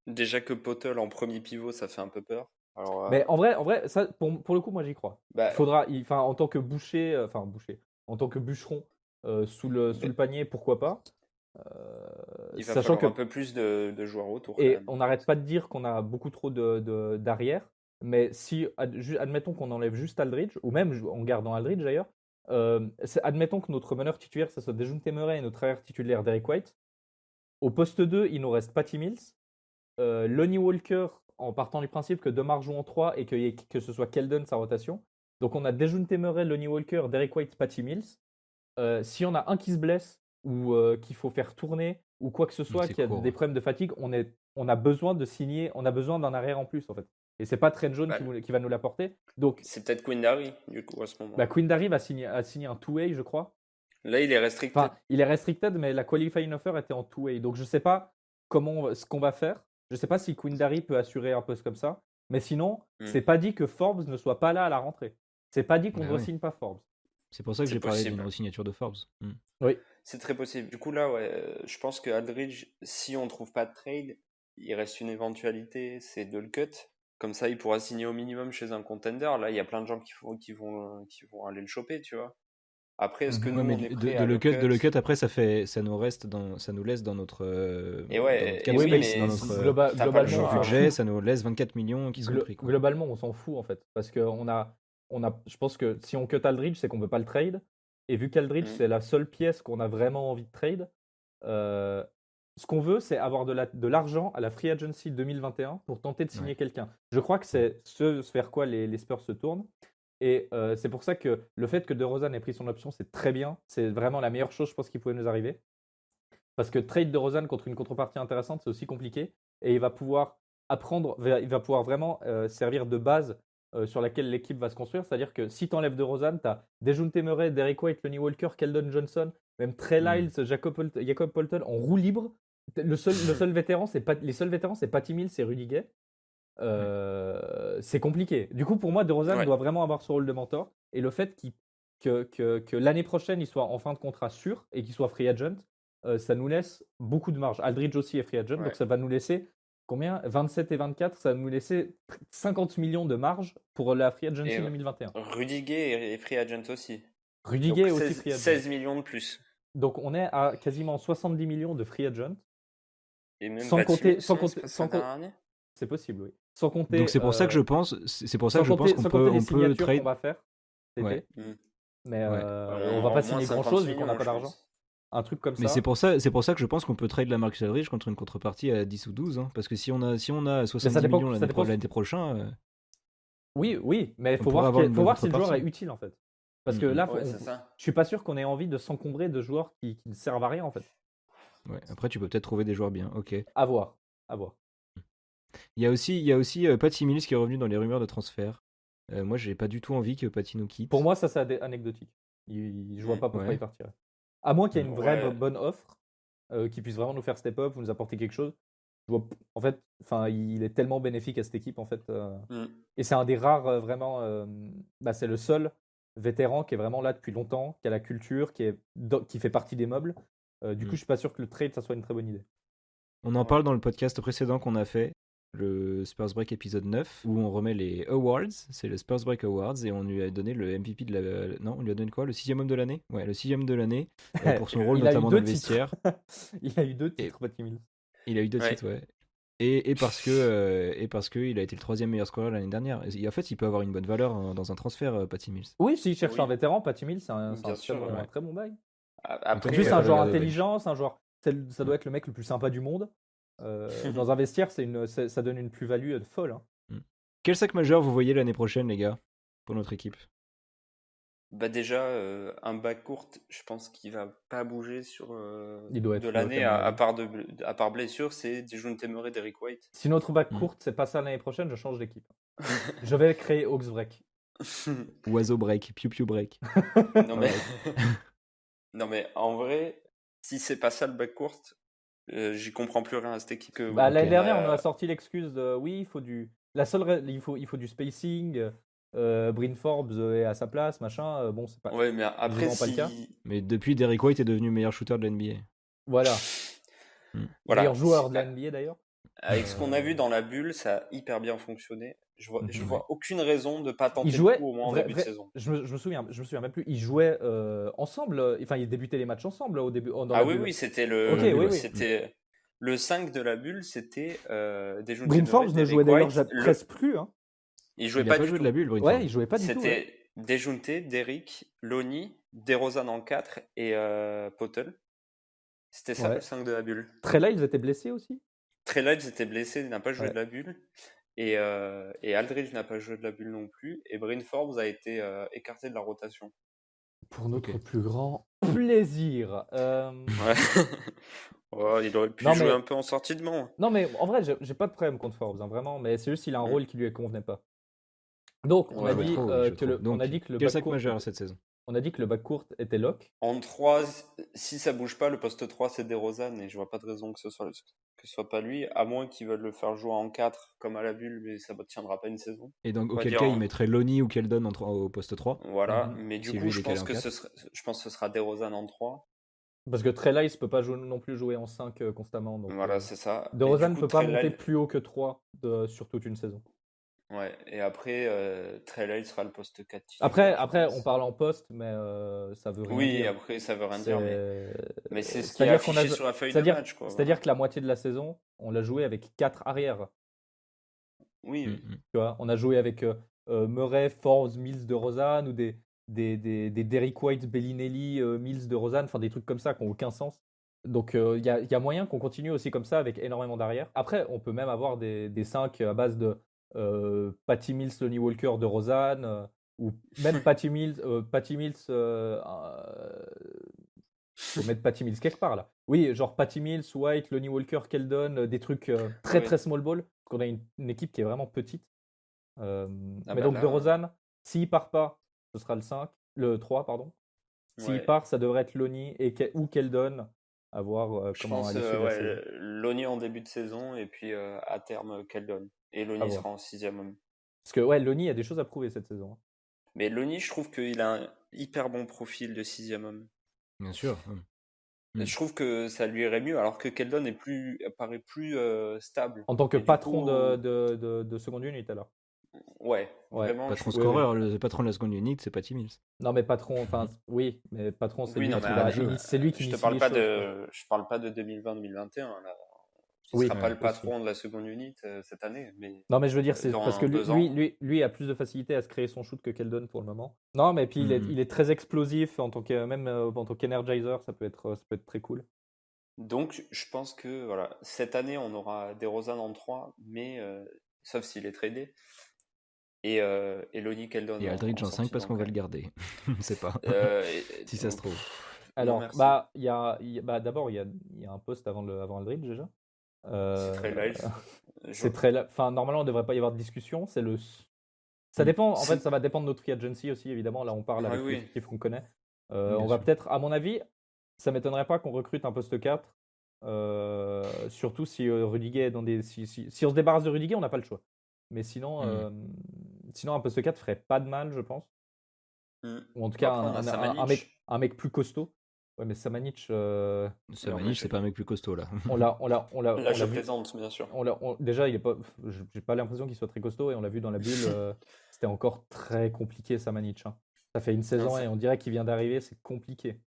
déjà que Potel en premier pivot, ça fait un peu peur. Alors, Mais en vrai, ça, pour le coup, moi j'y crois. bah, En tant que en tant que bûcheron sous le panier, pourquoi pas. il va Sachant falloir que un peu plus de joueurs autour. quand et même. on n'arrête pas de dire qu'on a beaucoup trop d'arrière, mais si admettons qu'on enlève juste Aldridge, ou même en gardant Aldridge d'ailleurs, Admettons que notre meneur titulaire, ça soit Dejounte Murray et notre arrière titulaire Derrick White. Au poste 2, il nous reste Patty Mills, Lonnie Walker, en partant du principe que Demar joue en 3 et que ce soit Keldon sa rotation. Donc on a Dejounte Murray, Lonnie Walker, Derrick White, Patty Mills. Si on a un qui se blesse ou qu'il faut faire tourner ou quoi que ce soit, c'est qui a court, des ouais. problèmes de fatigue, on a besoin de signer, on a besoin d'un arrière en plus en fait. Et c'est pas Trent Jones Bah, qui va nous l'apporter. Donc C'est peut-être Quindary, du coup, à ce moment. Quinn Darry a signé un two-way, je crois. Là, il est restricted. Enfin, il est restricted, mais la qualifying offer était en two-way. Donc je sais pas ce qu'on va faire. Je sais pas si Quinn Darry peut assurer un poste comme ça. Mais sinon, c'est pas dit que Forbes ne soit pas là à la rentrée. C'est pas dit qu'on ne re-signe pas Forbes. C'est pour ça que C'est j'ai parlé possible. d'une resignature de Forbes. Oui. C'est très possible. Du coup, là, ouais, je pense que Aldridge, si on trouve pas de trade, il reste une éventualité, c'est de le cut. Comme ça, il pourra signer au minimum chez un contender. Là, il y a plein de gens qui vont aller le choper, tu vois. Après, est-ce que Ouais, nous, mais on est de prêt à le cut après, ça nous laisse dans notre, Et dans ouais, notre cap et oui, space, mais dans notre t'as pas le globalement, choix. notre budget, ça nous laisse 24 millions qui sont pris. Quoi. Globalement, on s'en fout en fait. Parce que je pense que si on cut Aldridge, c'est qu'on ne peut pas le trade. Et vu qu'Aldridge, c'est la seule pièce qu'on a vraiment envie de trade, ce qu'on veut, c'est avoir de l'argent à la free agency 2021 pour tenter de signer quelqu'un. Je crois que c'est ce vers quoi les Spurs se tournent. Et c'est pour ça que le fait que DeRozan ait pris son option, c'est très bien. C'est vraiment la meilleure chose, je pense, qui pouvait nous arriver. Parce que trade DeRozan contre une contrepartie intéressante, c'est aussi compliqué. Et il va pouvoir vraiment servir de base sur laquelle l'équipe va se construire. C'est-à-dire que si tu enlèves DeRozan, tu as Dejounte Murray, Derrick White, Lonnie Walker, Keldon Johnson, même Trey Lyles, Jacob Poeltl en roue libre. Les seuls vétérans, c'est Patty Mills et Rudy Gay. C'est compliqué. Du coup, pour moi, DeRozan doit vraiment avoir ce rôle de mentor. Et le fait que l'année prochaine, il soit en fin de contrat sûr et qu'il soit free agent, ça nous laisse beaucoup de marge. Aldridge aussi est free agent, donc ça va nous laisser combien 27 et 24, ça va nous laisser 50 millions de marge pour la free agency 2021. Rudy Gay est free agent aussi. Rudy Gay est aussi free agent. 16 millions de plus. Donc on est à quasiment 70 millions de free agent. Et même sans compter, année. C'est possible, oui. Sans compter. Donc c'est pour ça que je pense, qu'on peut trade. Qu'on va faire cet été. Mais on va pas signer grand chose vu qu'on n'a pas d'argent. Un truc comme mais ça. C'est pour ça que je pense qu'on peut trade la Marcus Aldridge contre une contrepartie à 10 ou 12. Parce que si on a 70 millions l'année prochaine. Oui, mais il faut voir si le joueur est utile en fait. Parce que là, je suis pas sûr qu'on ait envie de s'encombrer de joueurs qui ne servent à rien en fait. Ouais, après, tu peux peut-être trouver des joueurs bien. Ok. À voir. Il y a aussi Patty Mills qui est revenu dans les rumeurs de transfert. Moi, j'ai pas du tout envie que Patty nous quitte. Pour moi, ça c'est anecdotique. Je vois pas pourquoi il partirait. À moins qu'il y ait une vraie bonne offre qui puisse vraiment nous faire step up ou nous apporter quelque chose. En fait, il est tellement bénéfique à cette équipe en fait. Et c'est un des rares vraiment. C'est le seul vétéran qui est vraiment là depuis longtemps, qui a la culture, qui fait partie des meubles. Du coup, je suis pas sûr que le trade ça soit une très bonne idée. On en parle dans le podcast précédent qu'on a fait, le Spurs Break épisode 9, où on remet les awards, c'est le Spurs Break Awards, et on lui a donné le MVP de la... Non, on lui a donné quoi? Le 6e homme de l'année? Ouais, le 6e de l'année, pour son rôle notamment dans le vestiaire. Il a eu 2 titres, Patty Mills. Il a eu 2 titres, ouais. Et parce que il a été le 3e meilleur scoreur l'année dernière. Et en fait, il peut avoir une bonne valeur dans un transfert, Patty Mills. Oui, s'il cherche un vétéran, Patty Mills, c'est un très bon bail. Après, juste un joueur intelligent, c'est un joueur... Ça doit être le mec le plus sympa du monde. Dans un vestiaire, ça donne une plus-value folle. Quel sac majeur vous voyez l'année prochaine, les gars, pour notre équipe? Déjà, un backcourt, je pense qu'il va pas bouger de l'année, à part blessure, c'est Dejounte Murray, Derrick White. Si notre backcourt, c'est pas ça l'année prochaine, je change d'équipe. Je vais créer Hawks Break. Oiseau Break, Piu Piu Break. Non mais en vrai, si c'est pas ça le backcourt, j'y comprends plus rien à cette équipe. L'année dernière, on a sorti l'excuse de il faut du spacing. Bryn Forbes est à sa place, machin. Bon, c'est pas. Ouais, mais après, pas le cas. Mais depuis, Derrick White est devenu meilleur shooter de l'NBA. Voilà. Meilleur joueur de l'NBA d'ailleurs. Avec ce qu'on a vu dans la bulle, ça a hyper bien fonctionné. Je vois aucune raison de pas tenter le coup au moins en début de saison. Je me souviens même plus. Ils jouaient ensemble. Enfin, ils débutaient les matchs ensemble au début. Oui, c'était c'était le 5 de la bulle, c'était Dejounte Bryn Forbes ne jouait d'ailleurs presque plus. Il jouait pas du tout de la bulle, Ouais, il jouait pas du tout. Dejounte, Derrick, Lonnie, DeRozan en 4 et Poeltl. C'était ça Ouais. le 5 de la bulle. Trey Lyles était blessé aussi? Trey Lyles était blessé, il n'a pas joué Ouais. de la bulle. Et Aldridge n'a pas joué de la bulle non plus. Et Bryn Forbes a été écarté de la rotation. Pour notre Ok. plus grand plaisir. Ouais. Oh, il aurait pu Non, jouer mais- un peu en sortie de banc. Non, mais en vrai, j'ai pas de problème contre Forbes, hein, vraiment, mais c'est juste qu'il a un Mm. rôle qui lui convenait pas. Donc, on Ouais, a ouais. dit Trop, que il joue trop. on Donc, a dit que le quel sac backcourt majeur était- cette saison? on a dit que le backcourt était lock. En 3, si ça bouge pas, le poste 3 c'est DeRozan et je vois pas de raison que ce soit pas lui, à moins qu'ils veulent le faire jouer en 4 comme à la bulle, mais ça ne tiendra pas une saison. Et donc, On va auquel dire cas, en- il mettrait Lonnie ou Keldon au poste 3. Voilà, Mhm. mais du Si coup, lui, je il est calé pense en que 4. je pense que ce sera DeRozan en 3. Parce que Trey Lyles peut pas non plus jouer en 5 constamment. Donc, Voilà, c'est ça. Mais DeRozan du ne coup, peut pas Trey monter Lyles- plus haut que 3 sur toute une saison. Ouais, et après, Trey Lyles sera le poste 4 Après, titulaire, je pense. on parle en poste, mais ça veut rien Oui, dire. après, ça veut rien dire, mais c'est ce qui est C'est-à-dire qu'on a- affiché sur la feuille de c'est-à-dire- match, quoi. C'est-à-dire que la moitié de la saison, on l'a joué avec 4 arrières. Oui, oui. Mm, mm. Tu vois, on a joué avec Murray, Forbes, Mills, DeRozan ou des Derrick White, Bellinelli, Mills, DeRozan, enfin des trucs comme ça qui n'ont aucun sens. Donc il y a moyen qu'on continue aussi comme ça avec énormément d'arrière. Après, on peut même avoir des 5 à base de Patty Mills, Lonnie Walker, DeRozan, ou même Patty Mills. Faut mettre Patty Mills quelque part là. Oui, genre Patty Mills, White, Lonnie Walker, Keldon, des trucs très Ouais. très small ball. Parce qu'on a une équipe qui est vraiment petite. Ah mais bah donc là, DeRozan, s'il part pas, ce sera le 3, pardon. S'il ouais. part, ça devrait être Lonnie ou Keldon. À voir Je comment pense à l'issue de la saison. Lonnie en début de saison et puis à terme Keldon. Et À Lonnie voir. sera en 6e homme. Parce que ouais, Lonnie a des choses à prouver cette saison. Mais Lonnie, je trouve qu'il a un hyper bon profil de 6e homme. Bien sûr. Mm. Je trouve que ça lui irait mieux, alors que Keldon paraît plus stable. En tant que Et du patron coup, de seconde unit alors. Ouais, Ouais. vraiment. Patron je- oui, scoreur, le patron de la seconde unité, c'est Patty Mills. Non mais patron, enfin oui, mais patron c'est Oui, lui, non, qui mais va à- c'est lui qui je te initie parle les pas choses, quoi. je parle pas de 2020-2021. Là. Ce Oui, sera pas ouais, le patron de la seconde unité cette année, mais Non, mais je veux dire, c'est dans parce que 2 ans. lui a plus de facilité à se créer son shoot que Keldon pour le moment. Non, mais puis Mhm. il est très explosif en tant qu'energizer, ça peut être très cool. Donc, je pense que voilà, cette année, on aura DeRozan en 3, mais sauf s'il est tradé. Et Lonnie Keldon Et Aldridge en 5 sortie parce qu'on va le bancaire. garder. Je ne sais pas. Si ça se trouve. Alors, merci. d'abord, il y a un poste avant Aldridge déjà. C'est très live. C'est très. Enfin, normalement, il ne devrait pas y avoir de discussion. Ça dépend. En C'est- fait, ça va dépendre de notre free agency aussi, évidemment. Là, on parle Ah avec oui. les équipes qu'on connaît. Bien On va sûr. peut-être, à mon avis, ça m'étonnerait pas qu'on recrute un poste 4. Surtout si Rudiger est dans des. Si on se débarrasse de Rudiger, on n'a pas le choix. Mais sinon, sinon un poste 4 ferait pas de mal, je pense. Mm. Ou en tout cas, Après, on a Samanic. un mec plus costaud. Ouais, mais Samanic, Samanic, c'est pas un mec plus costaud là. on l'a Là, je vu. plaisante, bien sûr. Déjà, il est pas. J'ai pas l'impression qu'il soit très costaud et on l'a vu dans la bulle. C'était encore très compliqué, Samanic. Hein. Ça fait une saison ça- et on dirait qu'il vient d'arriver, c'est compliqué.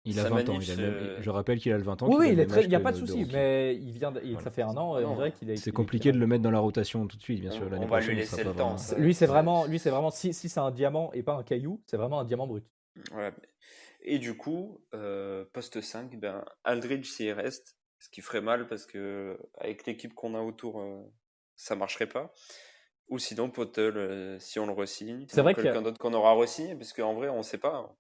Il a 20 ans. Samanic, Je rappelle qu'il a le 20 ans. Oui, qu'il a il le est même très. âge Il n'y a que pas de souci, Rookie. mais Voilà. ça fait un an et on dirait qu'il a. C'est compliqué de le mettre dans la rotation tout de suite, bien sûr. On L'année va lui prochaine, il laisser sera le pas temps. vraiment- ça- Lui, c'est ça- vraiment. Si c'est un diamant et pas un caillou, c'est vraiment un diamant brut. Voilà. Et du coup, poste 5, ben, Aldridge s'il reste, ce qui ferait mal parce que avec l'équipe qu'on a autour, ça marcherait pas. Ou sinon, Poeltl, si on le re-signe. C'est vrai quelqu'un d'autre qu'on aura re-signé, parce qu'en vrai, on sait pas.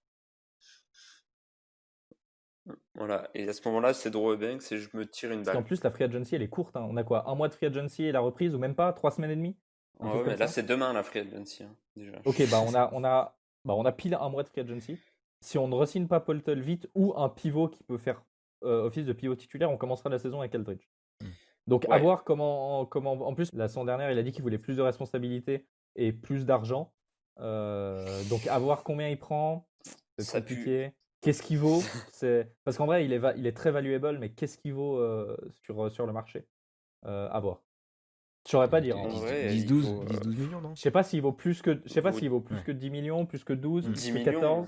Voilà. Et à ce moment-là, c'est Drew Eubanks et je me tire une Parce qu'en balle. plus, la free agency, elle est courte. Hein. On a quoi? Un mois de free agency et la reprise, ou même pas? 3 semaines et demie? Un Ouais, truc mais comme là, ça. c'est demain la free agency, hein, déjà. Ok, on a pile un mois de free agency. Si on ne re-signe pas Poeltl vite ou un pivot qui peut faire office de pivot titulaire, on commencera la saison avec Aldridge. Donc à Ouais. voir comment. En plus, la saison dernière, il a dit qu'il voulait plus de responsabilités et plus d'argent. Donc à voir combien il prend. C'est Ça pue. compliqué. Qu'est-ce qu'il vaut? Parce qu'en vrai, il est très valuable, mais qu'est-ce qu'il vaut sur le marché? À voir. Je saurais pas dire. En Hein. 10, vrai, 10, il 12, faut, 10, 12 millions, non? Je sais pas s'il vaut plus que. Je sais pas vaut- s'il vaut plus ouais. que 10 millions, plus que 12, plus 10 que millions. 14.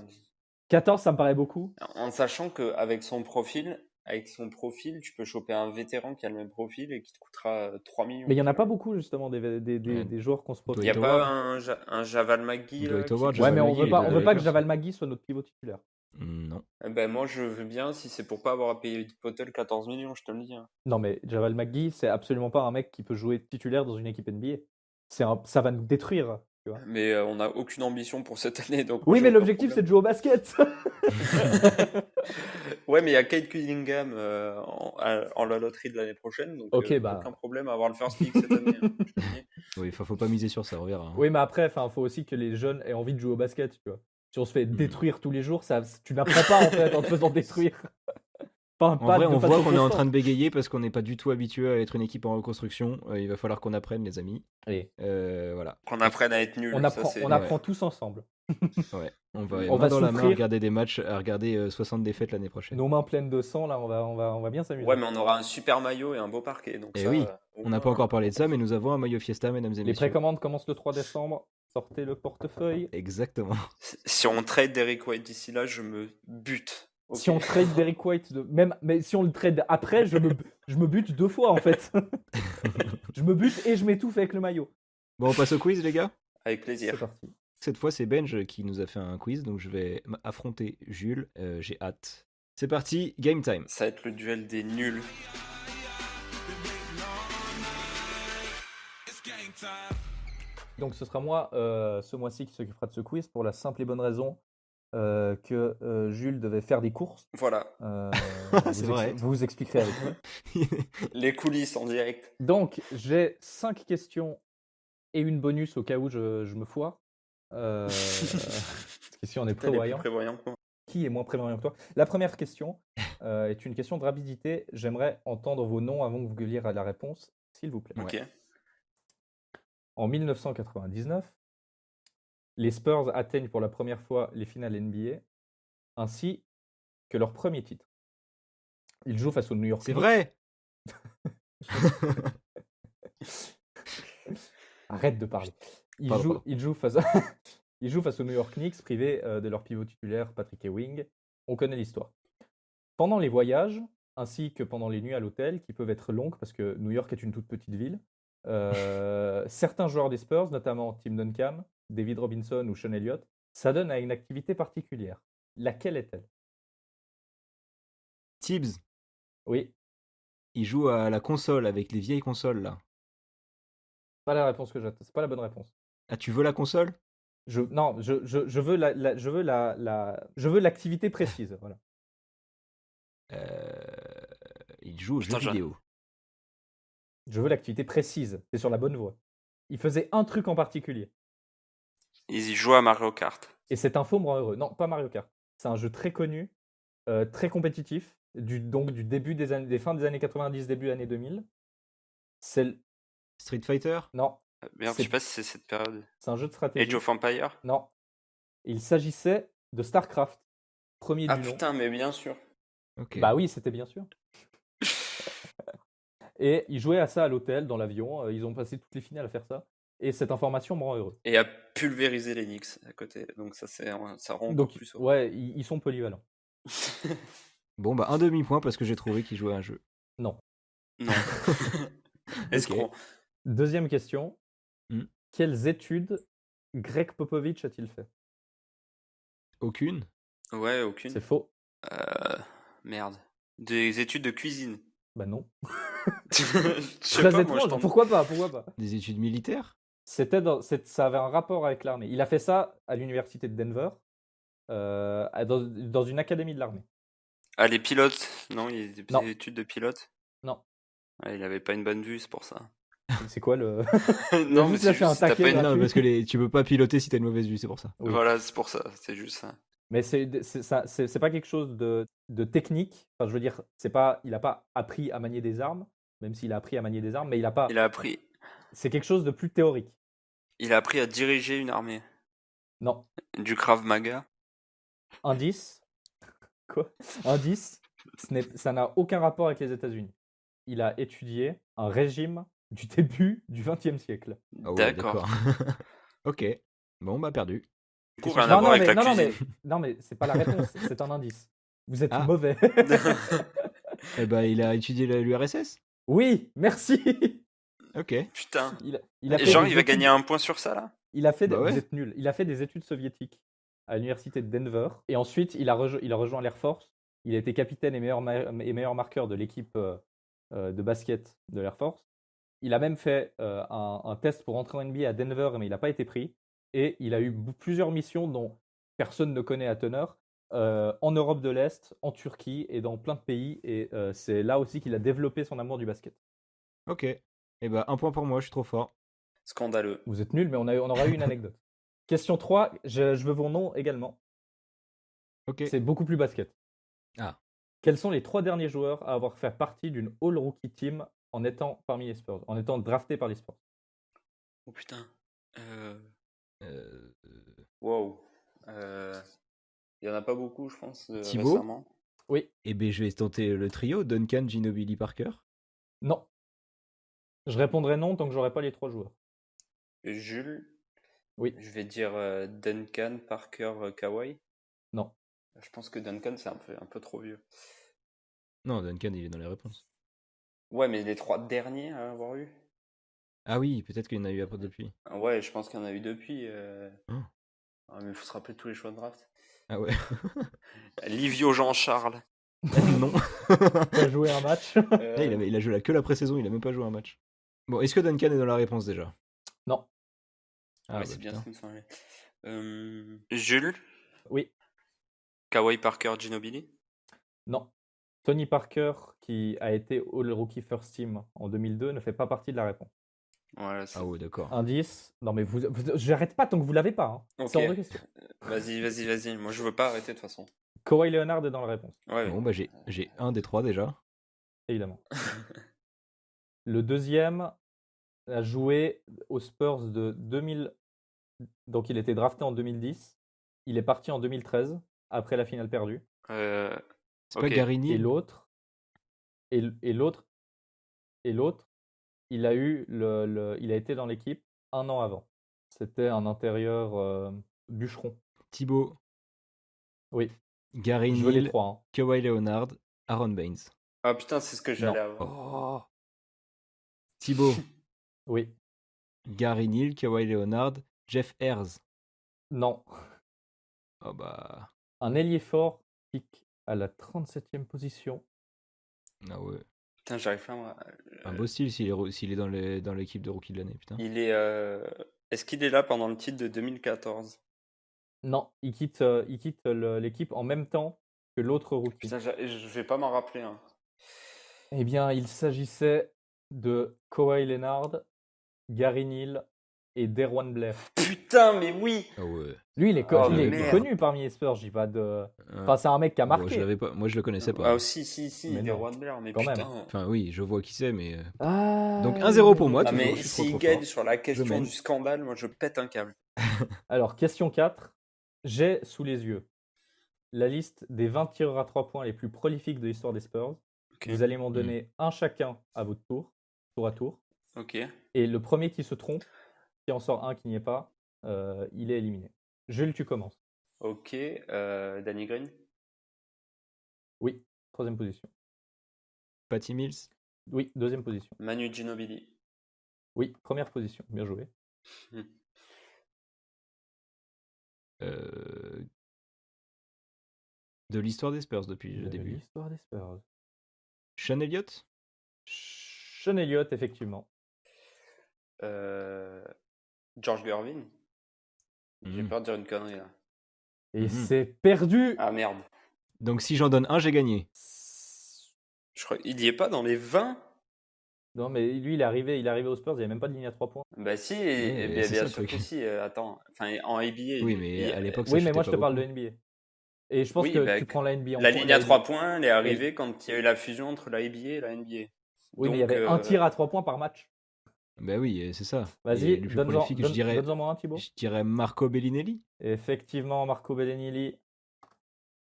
14, ça me paraît beaucoup. En sachant qu'avec son profil, avec son profil, tu peux choper un vétéran qui a le même profil et qui te coûtera 3 millions. Mais il n'y en a tu pas vois. beaucoup, justement, des joueurs qu'on se Il profile. n'y a Dwight pas Howard. un Javal McGee là, Dwight Howard, qui- Ouais, Javal mais on McGee, veut il est pas, pas on des veut pas que Lakers. Javal McGee soit notre pivot titulaire. Non. Ben moi je veux bien si c'est pour pas avoir à payer Potel 14 millions, je te le dis. Hein. Non, mais Javal McGee, c'est absolument pas un mec qui peut jouer titulaire dans une équipe NBA. Ça va nous détruire. Tu vois. Mais on n'a aucune ambition pour cette année. Donc Oui, j'ai mais aucun l'objectif, c'est problème. de jouer au basket. Ouais, mais il y a Kate Cunningham en la loterie de l'année prochaine, donc Ok, bah. aucun problème à avoir le first pick cette année. Hein, je te le dis. Oui, faut pas miser sur ça, on verra. Hein. Oui, mais après, il faut aussi que les jeunes aient envie de jouer au basket. Tu vois. Si on se fait Hmm. détruire tous les jours, tu n'apprends pas en fait en te faisant détruire. Enfin, En pas vrai, de on voit façon qu'on est en constante. train de bégayer parce qu'on n'est pas du tout habitué à être une équipe en reconstruction. Il va falloir qu'on apprenne, les amis. Allez, Voilà. Qu'on apprenne à être nul. on ça, apprend, c'est- on apprend tous ensemble. Ouais. On va On main va dans la main à souffrir. regarder des matchs, à regarder 60 défaites l'année prochaine. Nos mains pleines de sang, là, on va bien s'amuser. Ouais, mais on aura un super maillot et un beau parquet. Donc Eh ça, oui, au On n'a pas moins, encore parlé de ça, mais nous avons un maillot fiesta, mesdames et Les messieurs. précommandes commencent le 3 décembre. Sortez le portefeuille. Exactement. Si on trade Derrick White d'ici là, je me bute. Ok. Si on trade Derrick White, mais si on le trade après, je me bute 2 fois en fait. Je me bute et je m'étouffe avec le maillot. Bon, on passe au quiz, les gars. Avec C'est plaisir. parti. Cette fois, c'est Benj qui nous a fait un quiz, donc je vais affronter Jules. J'ai hâte. C'est parti, game time. Ça va être le duel des nuls. Donc ce sera moi ce mois-ci qui s'occupera de ce quiz pour la simple et bonne raison que Jules devait faire des courses. Voilà, C'est vrai. Vous expliquerez avec moi. les coulisses en direct. Donc j'ai 5 questions et une bonus au cas où je me foire. Parce qu'ici on est T'es les plus prévoyant. prévoyants que moi. Qui est moins prévoyant que toi? La première question est une question de rapidité. J'aimerais entendre vos noms avant que vous gueuliez à la réponse, s'il vous plaît. Ok. En 1999, les Spurs atteignent pour la première fois les finales NBA, ainsi que leur premier titre. Ils jouent face aux New York C'est Knicks. vrai. Arrête de parler. Pardon. Ils jouent face ils jouent face aux New York Knicks, privés de leur pivot titulaire Patrick Ewing. On connaît l'histoire. Pendant les voyages, ainsi que pendant les nuits à l'hôtel, qui peuvent être longues parce que New York est une toute petite ville, certains joueurs des Spurs, notamment Tim Duncan, David Robinson ou Sean Elliott, s'adonnent à une activité particulière. Laquelle est-elle? Tibbs, Oui, il joue à la console avec les vieilles consoles là. pas la réponse que j'attends. C'est pas la bonne réponse. Ah, tu veux la console? Non, je veux je veux l'activité précise. Voilà. Il joue aux jeux Putain, j'ai- vidéo. Je veux l'activité précise. C'est sur la bonne voie. Il faisait un truc en particulier. Ils y jouent à Mario Kart. Et cette info me rend heureux. Non, pas Mario Kart. C'est un jeu très connu, très compétitif, donc du début des fins des années 90, début années 2000. Street Fighter? Non, Merde, je sais pas si c'est cette période. c'est un jeu de stratégie. Age of Empire. Non. Il s'agissait de StarCraft. Premier Ah du nom. putain, mais bien sûr. Ok. Bah oui, c'était bien sûr. Et ils jouaient à ça à l'hôtel, dans l'avion. Ils ont passé toutes les finales à faire ça. Et cette information me rend heureux. Et à pulvériser les Knicks à côté. Donc ça rend encore Donc, plus heureux. ouais, ils sont polyvalents. Bon, bah un demi-point parce que j'ai trouvé qu'il jouait à un jeu. Non. Non. Escroc. Deuxième question. Hmm. Quelles études Greg Popovich a-t-il fait? Aucune? Ouais, aucune. C'est faux. Merde. Des études de cuisine. Bah non. Je sais Très pas, moi, étrange. je tente. Pourquoi pas? Pourquoi pas? Des études militaires? Ça avait un rapport avec l'armée. Il a fait ça à l'université de Denver, dans une académie de l'armée. Ah, les pilotes. Non, il y a des Non. études de pilote. Non. Ouais, il avait pas une bonne vue, c'est pour ça. C'est quoi le. Non, mais juste c'est lâché un juste, t'as taquet, pas une- là. Non, parce que tu peux pas piloter si t'as une mauvaise vue, c'est pour ça. Oui. Voilà, c'est pour ça. C'est juste ça. Mais c'est pas quelque chose de technique. Enfin, je veux dire, il a pas appris à manier des armes, même s'il a appris à manier des armes, mais il a pas. Il a appris C'est quelque chose de plus théorique. à diriger une armée. Non. Du Krav Maga. Indice. Quoi? Indice. Ça n'a aucun rapport avec les États-Unis. Il a étudié un régime du début du XXe siècle. Ah ouais, D'accord. Ok. Bon, bah perdu. Du coup, rien à Non, voir avec la non, cuisine. non, mais c'est pas la réponse, c'est un indice. Vous êtes Ah. mauvais. Il a étudié l'URSS. Oui, merci. Ok. Putain. Il a Et fait genre, des il va études- gagner un point sur ça, là? Il a fait Bah vous ouais. êtes nuls. Il a fait des études soviétiques à l'université de Denver. Et ensuite, il a rejoint l'Air Force. Il a été capitaine et meilleur marqueur de l'équipe de basket de l'Air Force. Il a même fait un test pour entrer en NBA à Denver, mais il n'a pas été pris. Et il a eu plusieurs missions dont personne ne connaît à teneur, en Europe de l'Est, en Turquie et dans plein de pays. Et c'est là aussi qu'il a développé son amour du basket. Ok. Et bah, un point pour moi, je suis trop fort. Scandaleux. Vous êtes nuls, mais on aura eu une anecdote. Question 3, je veux vos noms également. Ok. C'est beaucoup plus basket. Ah. Quels sont les 3 derniers joueurs à avoir fait partie d'une All-Rookie Team en étant parmi les Spurs, en étant draftés par les Spurs? Oh putain. Euh, Wow. Il y en a pas beaucoup, je pense, Thibaut récemment. Oui, Eh ben, je vais tenter le trio Duncan, Ginobili, Parker. non. Je répondrai non tant que j'aurai pas les 3 joueurs. Jules, Oui, je vais dire Duncan, Parker, Kawhi. non. Je pense que Duncan, c'est un peu trop vieux. Non, Duncan, il est dans les réponses. Ouais, mais les 3 derniers à avoir eu. Ah oui, peut-être qu'il y en a eu après depuis. Ouais, je pense qu'il y en a eu depuis. Oh. Ah, mais il faut se rappeler de tous les choix de draft. Ah ouais. Livio Jean-Charles. Non. Tu as joué un match? Il a joué que la pré-saison, il a même pas joué un match. Bon, est-ce que Duncan est dans la réponse déjà? Non. Ah, bah, c'est bien putain. ce qui me semblait. Jules, Oui, Kawhi, Parker, Ginobili. non. Tony Parker, qui a été All-Rookie First Team en 2002, ne fait pas partie de la réponse. Voilà, c'est... Ah ouais, d'accord. Indice. Non, mais j'arrête pas tant que vous l'avez pas. Hein. Ok. C'est hors de question. Vas-y. Moi, je veux pas arrêter de toute façon. Kawhi Leonard est dans la réponse, Ouais. Bon, bah, j'ai un des 3 déjà. évidemment. Le deuxième a joué aux Spurs de 2000. Donc, il était drafté en 2010. Il est parti en 2013, après la finale perdue. C'est Ok. pas Gary Neal? Et l'autre, il a eu il a été dans l'équipe un an avant. C'était un intérieur bûcheron. Thibaut, Oui, Gary je veux les Neal, 3. Hein. Kawhi Leonard, Aaron Baines. Ah putain, c'est ce que j'allais avoir. Oh. Thibaut, Oui, Gary Neal, Kawhi Leonard, Jeff Ayres. non. Oh bah. Un ailier fort pique à la 37e position. Ah ouais. Putain, j'arrive pas moi. Un beau style s'il est dans l'équipe de rookie de l'année, putain. Il est. Est-ce qu'il est là pendant le titre de 2014? Non, il quitte l'équipe en même temps que l'autre rookie. Putain, je vais pas m'en rappeler. Hein. Eh bien, il s'agissait de Kawhi Leonard, Gary Neal et Derwan Blair. Putain, mais oui! Ah ouais. Lui, il est, Oh, il est merde. connu parmi les Spurs. J'ai pas de. Enfin, c'est un mec qui a Bon, marqué. je l'avais pas. Moi, je le connaissais pas. Ah, si, Mais des non. rois de Blair, mais Quand même. putain. Enfin, oui, je vois qui c'est, mais. Ah, Donc, 1-0 pour moi, Ah, toujours, mais je suis trop, s'il trop gagne fort. sur la question mène. du scandale, moi je pète un câble. Alors, question 4. J'ai sous les yeux la liste des 20 tireurs à 3 points les plus prolifiques de l'histoire des Spurs. Ok. Vous allez m'en donner un chacun à votre tour à tour. Ok. Et le premier qui se trompe, qui en sort un qui n'y est pas, il est éliminé. Jules, tu commences. Ok. Danny Green. Oui, 3e position. Patty Mills. Oui, 2e position. Manu Ginobili. Oui, 1re position. Bien joué. De l'histoire des Spurs depuis le De début. l'histoire des Spurs. Sean Elliott. Sean Elliott, effectivement. George Gervin. J'ai Mhm. peur de dire une connerie là. Et Mhm. c'est perdu. Ah merde. Donc, si j'en donne un, j'ai gagné. Je crois il y est pas dans les 20? Non, mais lui, il est arrivé aux Spurs, il n'y avait même pas de ligne à 3 points. Bah si, Ouais, bien, c'est bien ça, le sûr que truc. si. Attends. Enfin, en NBA. Oui, mais à l'époque, ça Oui, mais chutait moi, je pas te parle de beaucoup. NBA. Et je pense Oui, que bah, tu prends la NBA en La compte, ligne à la 3 points, elle est arrivée quand il y a eu la fusion entre la ABA et la NBA. Oui, mais il y Donc, avait un tir à 3 points par match. Bah oui, c'est ça. Vas-y, Et le plus prolifique, je dirais donne-en un, Thibaut. Marco Bellinelli. Effectivement, Marco Bellinelli.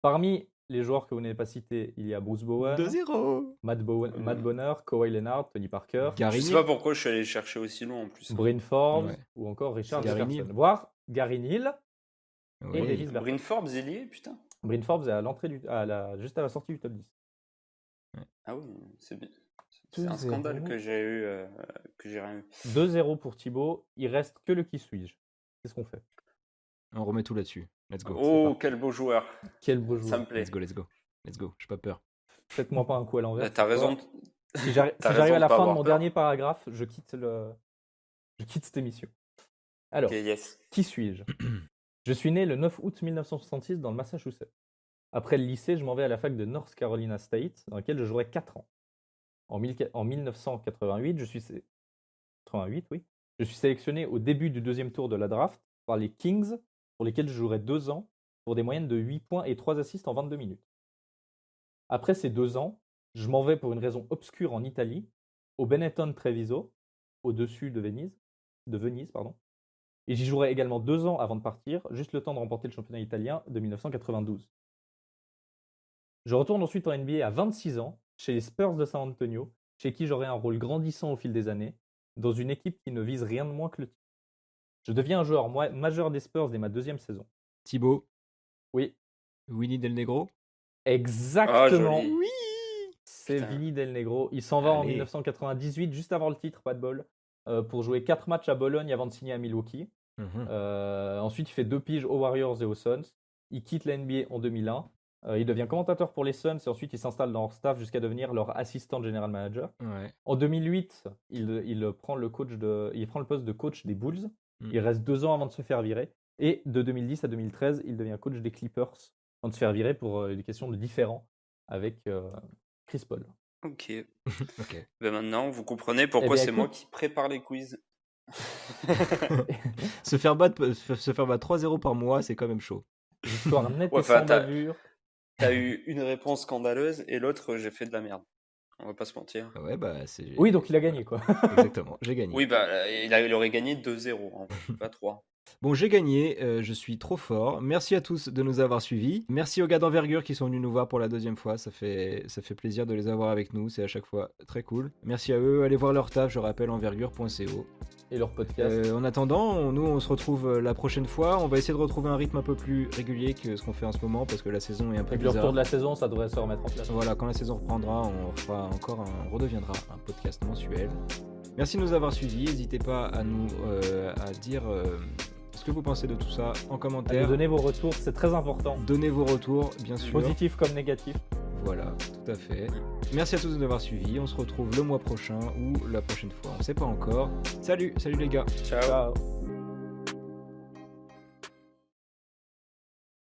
Parmi les joueurs que vous n'avez pas cités, il y a Bruce Bowen, 2-0. Matt Bonner, Kawhi Leonard, Tony Parker, Gary Je sais Neal. pas pourquoi je suis allé chercher aussi loin en plus. Bryn Forbes Ouais. ou encore Richard Gary Jefferson. Neal. Voire Gary Neal et Ouais. Davis Bertans. Bryn Forbes, il y est, putain. Bryn Forbes est à l'entrée juste à la sortie du top 10. Ah oui, c'est bien. C'est un 2-0. scandale que j'ai eu, que j'ai rien eu. 2-0 pour Thibaut. Il reste que le qui suis-je. Qu'est-ce qu'on fait? On remet tout là-dessus. Let's go. Oh, quel beau joueur. Quel beau Ça joueur. me plaît. Let's go. J'ai pas peur. Faites-moi pas un coup à l'envers. T'as cette fois. raison. Si j'arrive T'as à raison la de pas fin de avoir mon peur. dernier paragraphe, je quitte cette émission. Alors, Ok, yes. qui suis-je? Je suis né le 9 août 1966 dans le Massachusetts. Après le lycée, je m'en vais à la fac de North Carolina State, dans laquelle je jouerai 4 ans. En 1988, je suis sélectionné au début du deuxième tour de la draft par les Kings, pour lesquels je jouerai 2 ans, pour des moyennes de 8 points et 3 assists en 22 minutes. Après ces 2 ans, je m'en vais pour une raison obscure en Italie, au Benetton Treviso, au-dessus de Venise, et j'y jouerai également 2 ans avant de partir, juste le temps de remporter le championnat italien de 1992. Je retourne ensuite en NBA à 26 ans, chez les Spurs de San Antonio, chez qui j'aurai un rôle grandissant au fil des années, dans une équipe qui ne vise rien de moins que le titre. Je deviens un joueur majeur des Spurs dès ma 2e saison. Thibaut, Oui, Winnie Del Negro. exactement. joli. Oui. C'est Putain. Vinny Del Negro. Il s'en va en Allez. 1998, juste avant le titre, pas de bol, pour jouer 4 matchs à Bologne avant de signer à Milwaukee. Mhm. Ensuite, il fait 2 piges aux Warriors et aux Suns. Il quitte la NBA en 2001. Il devient commentateur pour les Suns et ensuite il s'installe dans leur staff jusqu'à devenir leur assistant general manager. Ouais. En 2008, il prend le poste de coach des Bulls. Mm. Il reste 2 ans avant de se faire virer. Et de 2010 à 2013, il devient coach des Clippers avant de se faire virer pour des questions de différends avec Chris Paul. Ok. Ok. Ben maintenant, vous comprenez pourquoi Eh bien, c'est moi écoute. qui prépare les quiz. Se faire battre 3-0 par mois, c'est quand même chaud. Victoire nette Ouais, et enfin, sans bavure. T'as eu une réponse scandaleuse et l'autre, j'ai fait de la merde. On va pas se mentir. Ouais, bah c'est. Oui, donc il a gagné quoi. Exactement, j'ai gagné. Oui, bah, il aurait gagné 2-0, en fait, pas 3. Bon, j'ai gagné, je suis trop fort. Merci à tous de nous avoir suivis. Merci aux gars d'Envergure qui sont venus nous voir pour la 2e fois. Ça fait plaisir de les avoir avec nous, c'est à chaque fois très cool. Merci à eux, allez voir leur taf, je rappelle envergure.co. Et leur podcast. En attendant, nous on se retrouve la prochaine fois. On va essayer de retrouver un rythme un peu plus régulier que ce qu'on fait en ce moment parce que la saison est un peu Avec le bizarre. retour de la saison, ça devrait se remettre en place. Voilà, quand la saison reprendra, on redeviendra un podcast mensuel. Merci de nous avoir suivis. N'hésitez pas à nous à dire ce que vous pensez de tout ça en À commentaire. nous donner vos retours, c'est très important. Donnez vos retours, bien sûr. Positif comme négatif. Voilà, tout à fait. Merci à tous de nous avoir suivis. On se retrouve le mois prochain ou la prochaine fois. On sait pas encore. Salut les gars. Ciao. Ciao.